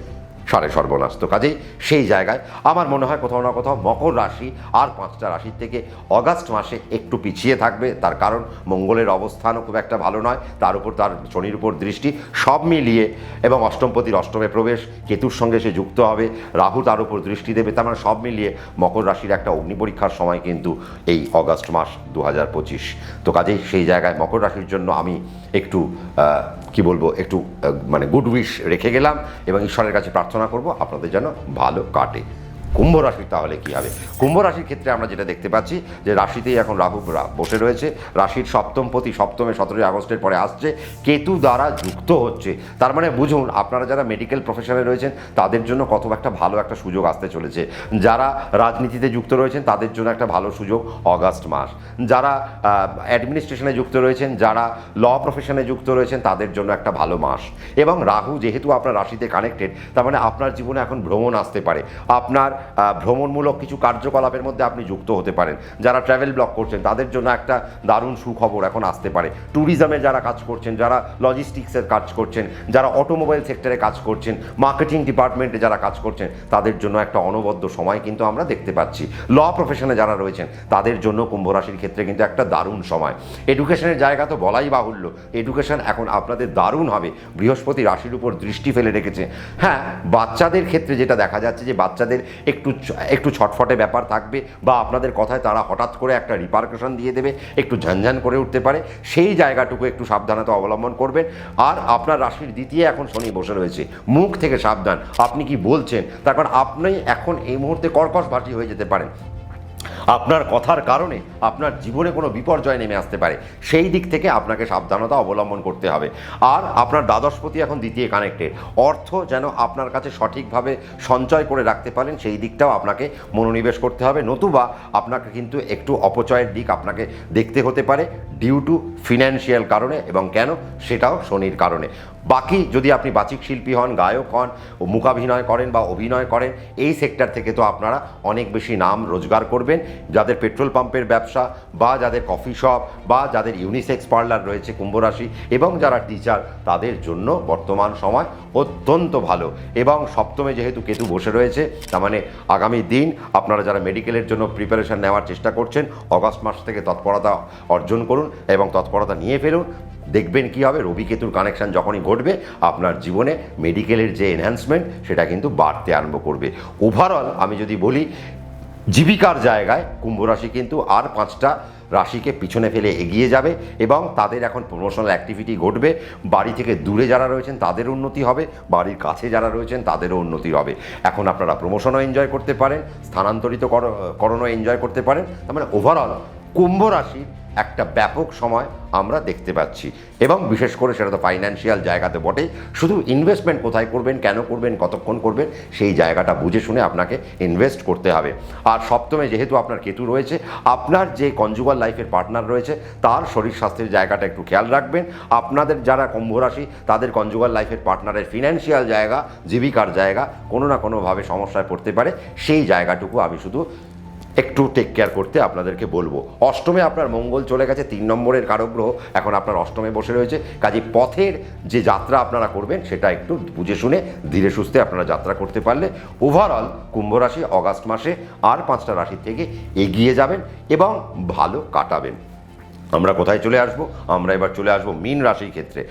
সাড়ে সর্বনাশ। তো কাজেই সেই জায়গায় আমার মনে হয় কোথাও না কোথাও মকর রাশি আর 5টা রাশির থেকে অগাস্ট মাসে একটু পিছিয়ে থাকবে। তার কারণ মঙ্গলের অবস্থানও খুব একটা ভালো নয়, তার উপর তার শনির উপর দৃষ্টি, সব মিলিয়ে, এবং অষ্টমপতির অষ্টমে প্রবেশ, কেতুর সঙ্গে সে যুক্ত হবে, রাহু তার উপর দৃষ্টি দেবে। তার মানে সব মিলিয়ে মকর রাশির একটা অগ্নিপরীক্ষার সময় কিন্তু এই অগাস্ট মাস 2025। তো কাজেই সেই জায়গায় মকর রাশির জন্য আমি একটু একটু গুড উইশ রেখে গেলাম এবং ঈশ্বরের কাছে প্রার্থনা করব আপনাদের যেন ভালো কাটে। কুম্ভ রাশির তাহলে কী হবে? কুম্ভ রাশির ক্ষেত্রে আমরা যেটা দেখতে পাচ্ছি যে রাশিতেই এখন রাহু বসে রয়েছে, রাশির সপ্তমপতি সপ্তমে 17ই আগস্টের পরে আসছে, কেতু দ্বারা যুক্ত হচ্ছে। তার মানে বুঝুন, আপনারা যারা মেডিকেল প্রফেশনে রয়েছেন তাদের জন্য কত একটা ভালো একটা সুযোগ আসতে চলেছে। যারা রাজনীতিতে যুক্ত রয়েছেন তাদের জন্য একটা ভালো সুযোগ অগাস্ট মাস। যারা অ্যাডমিনিস্ট্রেশনে যুক্ত রয়েছেন, যারা ল প্রফেশনে যুক্ত রয়েছেন, তাদের জন্য একটা ভালো মাস। এবং রাহু যেহেতু আপনার রাশিতে কানেক্টেড, তার মানে আপনার জীবনে এখন ভ্রমণ আসতে পারে, আপনার ভ্রমণমূলক কিছু কার্যকলাপের মধ্যে আপনি যুক্ত হতে পারেন। যারা ট্রাভেল ব্লগ করছেন তাদের জন্য একটা দারুণ সুখবর এখন আসতে পারে। ট্যুরিজমে যারা কাজ করছেন, যারা লজিস্টিক্সের কাজ করছেন, যারা অটোমোবাইল সেক্টরে কাজ করছেন, মার্কেটিং ডিপার্টমেন্টে যারা কাজ করছেন, তাদের জন্য একটা অনবদ্য সময় কিন্তু আমরা দেখতে পাচ্ছি। ল প্রফেশনে যারা রয়েছেন তাদের জন্য কুম্ভ রাশির ক্ষেত্রে কিন্তু একটা দারুণ সময়। এডুকেশনের জায়গা তো বলাই বাহুল্য, এডুকেশন এখন আপনাদের দারুণ হবে। বৃহস্পতি রাশির উপর দৃষ্টি ফেলে রেখেছে। হ্যাঁ, বাচ্চাদের ক্ষেত্রে যেটা দেখা যাচ্ছে যে বাচ্চাদের একটু ছটফটে ব্যাপার থাকবে, বা আপনাদের কথায় তারা হঠাৎ করে একটা রিপারকেশন দিয়ে দেবে, একটু ঝনঝন করে উঠতে পারে, সেই জায়গাটুকু একটু সাবধানতা অবলম্বন করবেন। আর আপনার রাশির দ্বিতীয় এখন শনি বসে রয়েছে, মুখ থেকে সাবধান, আপনি কি বলছেন, তার কারণ আপনি এখন এই মুহূর্তে কর্কশভাষী হয়ে যেতে পারেন। আপনার কথার কারণে আপনার জীবনে কোনো বিপর্যয় নেমে আসতে পারে, সেই দিক থেকে আপনাকে সাবধানতা অবলম্বন করতে হবে। আর আপনার দ্বাদশপতি এখন দ্বিতীয় কানেক্টেড, অর্থ যেন আপনার কাছে সঠিকভাবে সঞ্চয় করে রাখতে পারেন, সেই দিকটাও আপনাকে মনোনিবেশ করতে হবে। নতুবা আপনাকে কিন্তু একটু অপচয়ের দিক আপনাকে দেখতে হতে পারে ডিউ টু ফিনান্সিয়াল কারণে, এবং কেন সেটাও শনির কারণে। বাকি যদি আপনি বাচিক শিল্পী হন, গায়ক হন, মুখাভিনয় করেন বা অভিনয় করেন, এই সেক্টর থেকে তো আপনারা অনেক বেশি নাম রোজগার করবেন। যাদের পেট্রোল পাম্পের ব্যবসা, বা যাদের কফি শপ, বা যাদের ইউনিসেক্স পার্লার রয়েছে কুম্ভ রাশি, এবং যারা টিচার, তাদের জন্য বর্তমান সময় অত্যন্ত ভালো। এবং সপ্তমে যেহেতু কেতু বসে রয়েছে, তার মানে আগামী দিন আপনারা যারা মেডিকেলের জন্য প্রিপারেশন নেওয়ার চেষ্টা করছেন, অগাস্ট মাস থেকে তৎপরতা অর্জন করুন এবং তৎপরতা নিয়ে ফেলুন। দেখবেন কি হবে, রবি কেতুর কানেকশন যখনই ঘটবে আপনার জীবনে মেডিকেলের যে এনহ্যান্সমেন্ট সেটা কিন্তু বাড়তে আরম্ভ করবে। ওভারঅল আমি যদি বলি জীবিকার জায়গায় কুম্ভ রাশি কিন্তু আর 5টা রাশিকে পিছনে ফেলে এগিয়ে যাবে এবং তাদের এখন প্রমোশনাল অ্যাক্টিভিটি ঘটবে। বাড়ি থেকে দূরে যারা রয়েছেন তাদের উন্নতি হবে, বাড়ির কাছে যারা রয়েছেন তাদেরও উন্নতি হবে। এখন আপনারা প্রমোশনও এনজয় করতে পারেন, স্থানান্তরিত করণও এনজয় করতে পারেন। তার মানে ওভারঅল কুম্ভ রাশির একটা ব্যাপক সময় আমরা দেখতে পাচ্ছি এবং বিশেষ করে সেটা তো ফাইন্যান্সিয়াল জায়গাতে বটে। শুধু ইনভেস্টমেন্ট কোথায় করবেন, কেন করবেন, কতক্ষণ করবেন সেই জায়গাটা বুঝে শুনে আপনাকে ইনভেস্ট করতে হবে। আর সপ্তমে যেহেতু আপনার কেতু রয়েছে, আপনার যে কনজুগাল লাইফের পার্টনার রয়েছে তার শরীর স্বাস্থ্যের জায়গাটা একটু খেয়াল রাখবেন। আপনাদের যারা কুম্ভ রাশি তাদের কনজুগাল লাইফের পার্টনারের ফিনান্সিয়াল জায়গা, জীবিকার জায়গা কোনো না কোনোভাবে সমস্যায় পড়তে পারে, সেই জায়গাটুকু আমি শুধু একটু টেক কেয়ার করতে আপনাদেরকে বলবো। অষ্টমে আপনার মঙ্গল চলে গেছে, 3 নম্বরের কারগ্রহ এখন আপনার অষ্টমে বসে রয়েছে। কাজে পথের যে যাত্রা আপনারা করবেন সেটা একটু বুঝে শুনে ধীরে সুস্থে আপনারা যাত্রা করতে পারলে ওভারঅল কুম্ভ রাশি অগাস্ট মাসে আর 5টা রাশির থেকে এগিয়ে যাবেন এবং ভালো কাটাবেন। আমরা কোথায় চলে আসব? আমরা এবার চলে আসব মীন রাশির ক্ষেত্রে।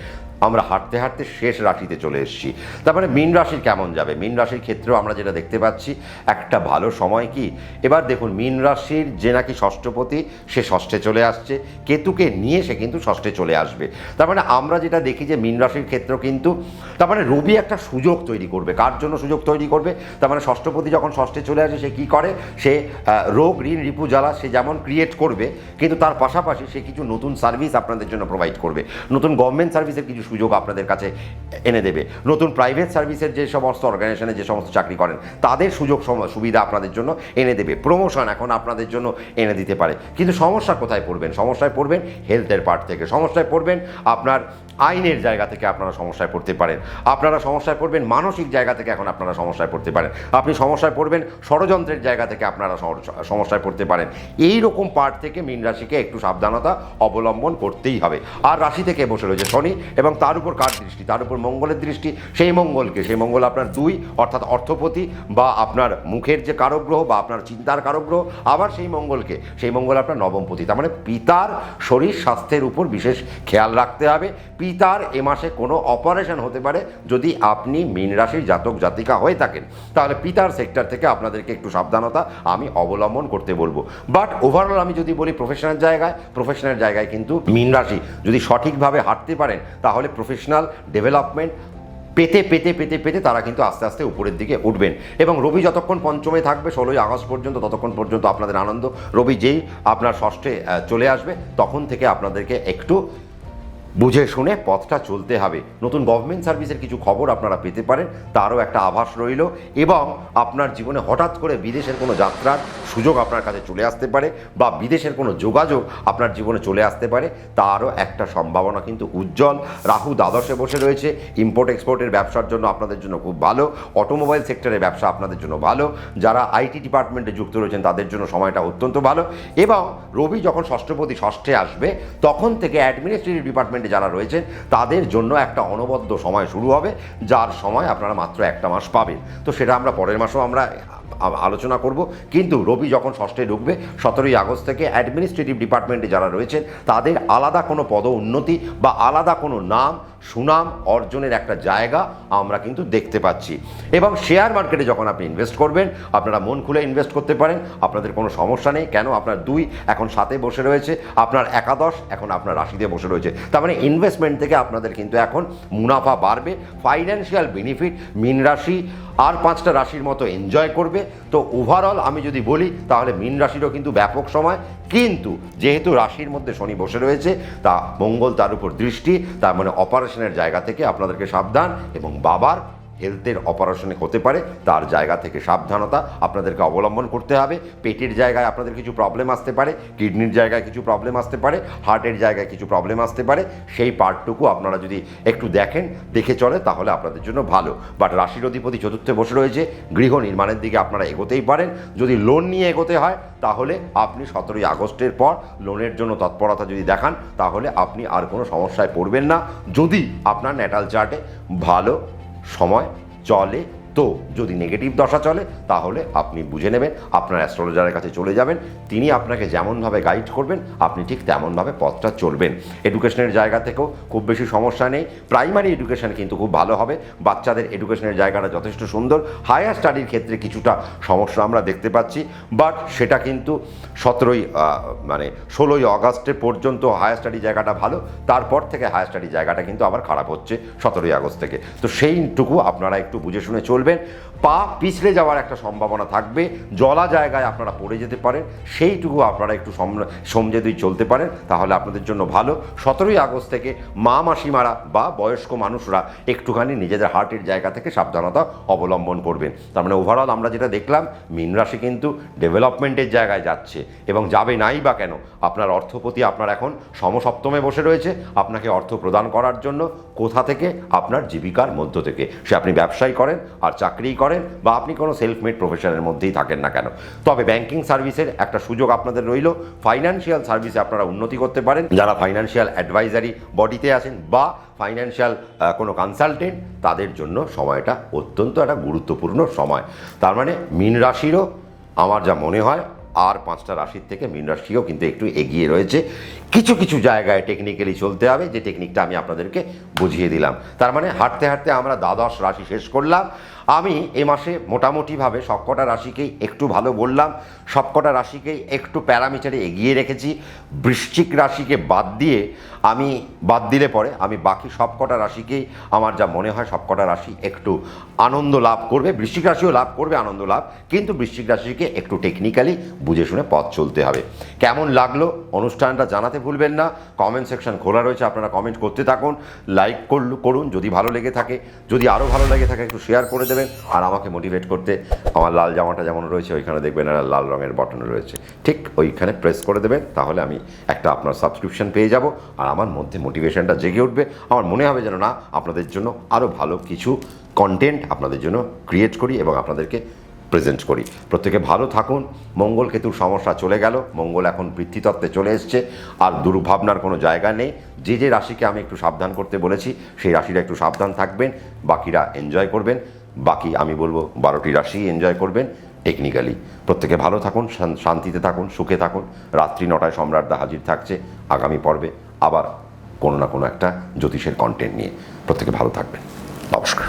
আমরা হাঁটতে হাঁটতে শেষ রাশিতে চলে এসেছি। তারপরে মীন রাশির কেমন যাবে? মীন রাশির ক্ষেত্রেও আমরা যেটা দেখতে পাচ্ছি একটা ভালো সময় কি, এবার দেখুন মীন রাশির যে নাকি ষষ্ঠপতি সে ষষ্ঠে চলে আসছে, কেতুকে নিয়ে সে কিন্তু ষষ্ঠে চলে আসবে। তার মানে আমরা যেটা দেখি যে মীন রাশির ক্ষেত্র কিন্তু তার মানে রবি একটা সুযোগ তৈরি করবে। কার জন্য সুযোগ তৈরি করবে? তার মানে ষষ্ঠপতি যখন ষষ্ঠে চলে আসে সে কী করে, সে রোগ ঋণ রিপু জ্বালা সে যেমন ক্রিয়েট করবে, কিন্তু তার পাশাপাশি সে কিছু নতুন সার্ভিস আপনাদের জন্য প্রোভাইড করবে, নতুন গভর্নমেন্ট সার্ভিসের কিছু সুযোগ আপনাদের কাছে এনে দেবে, নতুন প্রাইভেট সার্ভিসের যে সমস্ত অর্গানাইজেশনে যে সমস্ত চাকরি করেন তাদের সুযোগ সুবিধা আপনাদের জন্য এনে দেবে, প্রমোশন এখন আপনাদের জন্য এনে দিতে পারে। কিন্তু সমস্যা কোথায় পড়বেন? সমস্যায় পড়বেন হেলথের পার্ট থেকে, সমস্যায় পড়বেন আপনার আইনের জায়গা থেকে আপনারা সমস্যায় পড়তে পারেন, আপনারা সমস্যায় পড়বেন মানসিক জায়গা থেকে এখন আপনারা সমস্যায় পড়তে পারেন, আপনি সমস্যায় পড়বেন ষড়যন্ত্রের জায়গা থেকে আপনারা সমস্যায় পড়তে পারেন। এই রকম পার্ট থেকে মীন রাশিকে একটু সাবধানতা অবলম্বন করতেই হবে। আর রাশি থেকে বসে রয়েছে শনি এবং তার উপর কার দৃষ্টি? তার উপর মঙ্গলের দৃষ্টি। সেই মঙ্গল আপনার 2 অর্থাৎ অর্থপতি বা আপনার মুখের যে কারগ্রহ বা আপনার চিন্তার কারগ্রহ, আবার সেই মঙ্গল আপনার নবমপতি। তার মানে পিতার শরীর স্বাস্থ্যের উপর বিশেষ খেয়াল রাখতে হবে। পিতার এ মাসে কোনো অপারেশন হতে পারে, যদি আপনি মীন রাশির জাতক জাতিকা হয়ে থাকেন তাহলে পিতার সেক্টর থেকে আপনাদেরকে একটু সাবধানতা আমি অবলম্বন করতে বলবো। বাট ওভারঅল আমি যদি বলি প্রফেশনাল জায়গায় কিন্তু মীন রাশি যদি সঠিকভাবে হাঁটতে পারেন তাহলে প্রফেশনাল ডেভেলপমেন্ট পেতে পেতে পেতে পেতে তারা কিন্তু আস্তে আস্তে উপরের দিকে উঠবেন। এবং রবি যতক্ষণ পঞ্চমে থাকবে 16ই আগস্ট পর্যন্ত, ততক্ষণ পর্যন্ত আপনাদের আনন্দ। রবি যেই আপনার ষষ্ঠে চলে আসবে তখন থেকে আপনাদেরকে একটু বুঝে শুনে পথটা চলতে হবে। নতুন গভর্নমেন্ট সার্ভিসের কিছু খবর আপনারা পেতে পারেন, তারও একটা আভাস রইল। এবং আপনার জীবনে হঠাৎ করে বিদেশের কোনো যাত্রার সুযোগ আপনার কাছে চলে আসতে পারে বা বিদেশের কোনো যোগাযোগ আপনার জীবনে চলে আসতে পারে, তারও একটা সম্ভাবনা কিন্তু উজ্জ্বল। রাহু দ্বাদশে বসে রয়েছে, ইম্পোর্ট এক্সপোর্টের ব্যবসার জন্য আপনাদের জন্য খুব ভালো, অটোমোবাইল সেক্টরের ব্যবসা আপনাদের জন্য ভালো, যারা আইটি ডিপার্টমেন্টে যুক্ত রয়েছেন তাদের জন্য সময়টা অত্যন্ত ভালো। এবং রবি যখন ষষ্ঠপতি ষষ্ঠে আসবে তখন থেকে অ্যাডমিনিস্ট্রেটিভ ডিপার্টমেন্টে যারা রয়েছেন তাদের জন্য একটা অনবদ্য সময় শুরু হবে, যার সময় আপনারা মাত্র 1টা মাস পাবেন। তো সেটা আমরা পরের মাসেও আমরা আলোচনা করব। কিন্তু রবি যখন ষষ্ঠে ঢুকবে 17ই আগস্ট থেকে অ্যাডমিনিস্ট্রেটিভ ডিপার্টমেন্টে যারা রয়েছেন তাদের আলাদা কোনো পদ উন্নতি বা আলাদা কোনো নাম সুনাম অর্জনের একটা জায়গা আমরা কিন্তু দেখতে পাচ্ছি। এবং শেয়ার মার্কেটে যখন আপনি ইনভেস্ট করবেন আপনারা মন খুলে ইনভেস্ট করতে পারেন, আপনাদের কোনো সমস্যা নেই। কেন? আপনার 2 এখন 7-এ বসে রয়েছে, আপনার একাদশ এখন আপনার রাশিতে বসে রয়েছে। তার মানে ইনভেস্টমেন্ট থেকে আপনাদের কিন্তু এখন মুনাফা বাড়বে, ফাইন্যান্সিয়াল বেনিফিট মীন রাশি আর 5টা রাশির মতো এনজয় করবে। তো ওভারঅল আমি যদি বলি তাহলে মীন রাশিরও কিন্তু ব্যাপক সময়, কিন্তু যেহেতু রাশির মধ্যে শনি বসে রয়েছে তা মঙ্গল তার উপর দৃষ্টি, তার মানে অপারেশনের জায়গা থেকে আপনাদেরকে সাবধান। এবং বাবার হেলথের অপারেশনে হতে পারে, তার জায়গা থেকে সাবধানতা আপনাদেরকে অবলম্বন করতে হবে। পেটের জায়গায় আপনাদের কিছু প্রবলেম আসতে পারে, কিডনির জায়গায় কিছু প্রবলেম আসতে পারে, হার্টের জায়গায় কিছু প্রবলেম আসতে পারে। সেই পার্টটুকু আপনারা যদি একটু দেখে চলে তাহলে আপনাদের জন্য ভালো। বাট রাশির অধিপতি চতুর্থে বসে রয়েছে, গৃহ নির্মাণের দিকে আপনারা এগোতেই পারেন। যদি লোন নিয়ে এগোতে হয় তাহলে আপনি 17ই আগস্টের পর লোনের জন্য তৎপরতা যদি দেখান তাহলে আপনি আর কোনো সমস্যায় পড়বেন না, যদি আপনার ন্যাটাল চার্টে ভালো সময় চলে তো যদি নেগেটিভ দশা চলে তাহলে আপনি বুঝে নেবেন, আপনার অ্যাস্ট্রোলজারের কাছে চলে যাবেন, তিনি আপনাকে যেমনভাবে গাইড করবেন আপনি ঠিক তেমনভাবে পথটা চলবেন। এডুকেশনের জায়গা থেকেও খুব বেশি সমস্যা নেই, প্রাইমারি এডুকেশন কিন্তু খুব ভালো হবে, বাচ্চাদের এডুকেশনের জায়গাটা যথেষ্ট সুন্দর। হায়ার স্টাডির ক্ষেত্রে কিছুটা সমস্যা আমরা দেখতে পাচ্ছি, বাট সেটা কিন্তু 16ই আগস্টের পর্যন্ত হায়ার স্টাডি জায়গাটা ভালো, তারপর থেকে হায়ার স্টাডি জায়গাটা কিন্তু আবার খারাপ হচ্ছে 17ই আগস্ট থেকে। তো সেইটুকু আপনারা একটু বুঝে শুনে চলবেন। পা পিছলে যাওয়ার একটা সম্ভাবনা থাকবে, জলা জায়গায় আপনারা পড়ে যেতে পারেন, সেইটুকু আপনারা একটু সমঝে দিয়ে চলতে পারেন, তাহলে আপনাদের জন্য ভালো। 17ই আগস্ট থেকে মা মাসিমারা বা বয়স্ক মানুষরা একটুখানি নিজেদের হার্টের জায়গা থেকে সাবধানতা অবলম্বন করবেন। তার মানে ওভারঅল আমরা যেটা দেখলাম, মীন রাশি কিন্তু ডেভেলপমেন্টের জায়গায় যাচ্ছে, এবং যাবে নাই বা কেন, আপনার অর্থপতি আপনার এখন সমসপ্তমে বসে রয়েছে আপনাকে অর্থ প্রদান করার জন্য। কোথা থেকে? আপনার জীবিকার মধ্য থেকে, সে আপনি ব্যবসায়ী করেন আর চাকরি করেন বা আপনি কোনো সেলফ মেড প্রফেশনের মধ্যেই থাকেন না কেন। তবে ব্যাংকিং সার্ভিসের একটা সুযোগ আপনাদের রইল, ফাইন্যান্সিয়াল সার্ভিসে আপনারা উন্নতি করতে পারেন। যারা ফাইন্যান্সিয়াল অ্যাডভাইজারি বডিতে আছেন বা ফাইন্যান্সিয়াল কোনো কনসালটেন্ট, তাদের জন্য সময়টা অত্যন্ত একটা গুরুত্বপূর্ণ সময়। তার মানে মীন রাশিরও আমার যা মনে হয় আর 5টা রাশির থেকে মীন রাশিও কিন্তু একটু এগিয়ে রয়েছে। কিছু কিছু জায়গায় টেকনিক্যালি চলতে হবে, যে টেকনিকটা আমি আপনাদেরকে বুঝিয়ে দিলাম। তার মানে হাঁটতে হাঁটতে আমরা দ্বাদশ রাশি শেষ করলাম। আমি এ মাসে মোটামুটিভাবে সবকটা রাশিকেই একটু ভালো বললাম, সবকটা রাশিকেই একটু প্যারামিটারে এগিয়ে রেখেছি। বৃশ্চিক রাশিকে বাদ দিলে পরে আমি বাকি সবকটা রাশিকেই আমার যা মনে হয় সবকটা রাশি একটু আনন্দ লাভ করবে, বৃশ্চিক রাশিও লাভ করবে আনন্দ লাভ, কিন্তু বৃশ্চিক রাশিকে একটু টেকনিক্যালি বুঝে শুনে পথ চলতে হবে। কেমন লাগলো অনুষ্ঠানটা জানাতে ভুলবেন না, কমেন্ট সেকশন খোলা রয়েছে, আপনারা কমেন্ট করতে থাকুন, লাইক করুন যদি ভালো লেগে থাকে, যদি আরও ভালো লেগে থাকে একটু শেয়ার করে দেবেন। আর আমাকে মোটিভেট করতে আমার লাল জামাটা যেমন রয়েছে ওইখানে দেখবেন একটা লাল রঙের বাটন রয়েছে, ঠিক ওইখানে প্রেস করে দেবেন, তাহলে আমি একটা আপনার সাবস্ক্রিপশন পেয়ে যাব আর আমার মধ্যে মোটিভেশনটা জেগে উঠবে। আমার মনে হবে যেন না আপনাদের জন্য আরও ভালো কিছু কন্টেন্ট আপনাদের জন্য ক্রিয়েট করি এবং আপনাদেরকে প্রেজেন্ট করি। প্রত্যেকে ভালো থাকুন। মঙ্গল কেতুর সমস্যা চলে গেল, মঙ্গল এখন বৃত্তিতত্ত্বে চলে এসছে, আর দুর্ভাবনার কোনো জায়গা নেই। যে রাশিকে আমি একটু সাবধান করতে বলেছি সেই রাশিটা একটু সাবধান থাকবেন, বাকিরা এনজয় করবেন। বাকি আমি বলবো 12টি রাশি এনজয় করবেন টেকনিক্যালি। প্রত্যেকে ভালো থাকুন, শান্তিতে থাকুন, সুখে থাকুন। রাত্রি 9টায় সম্রাটদা হাজির থাকছে আগামী পর্বে আবার কোনো না কোনো একটা জ্যোতিষের কন্টেন্ট নিয়ে। প্রত্যেকে ভালো থাকবেন। নমস্কার।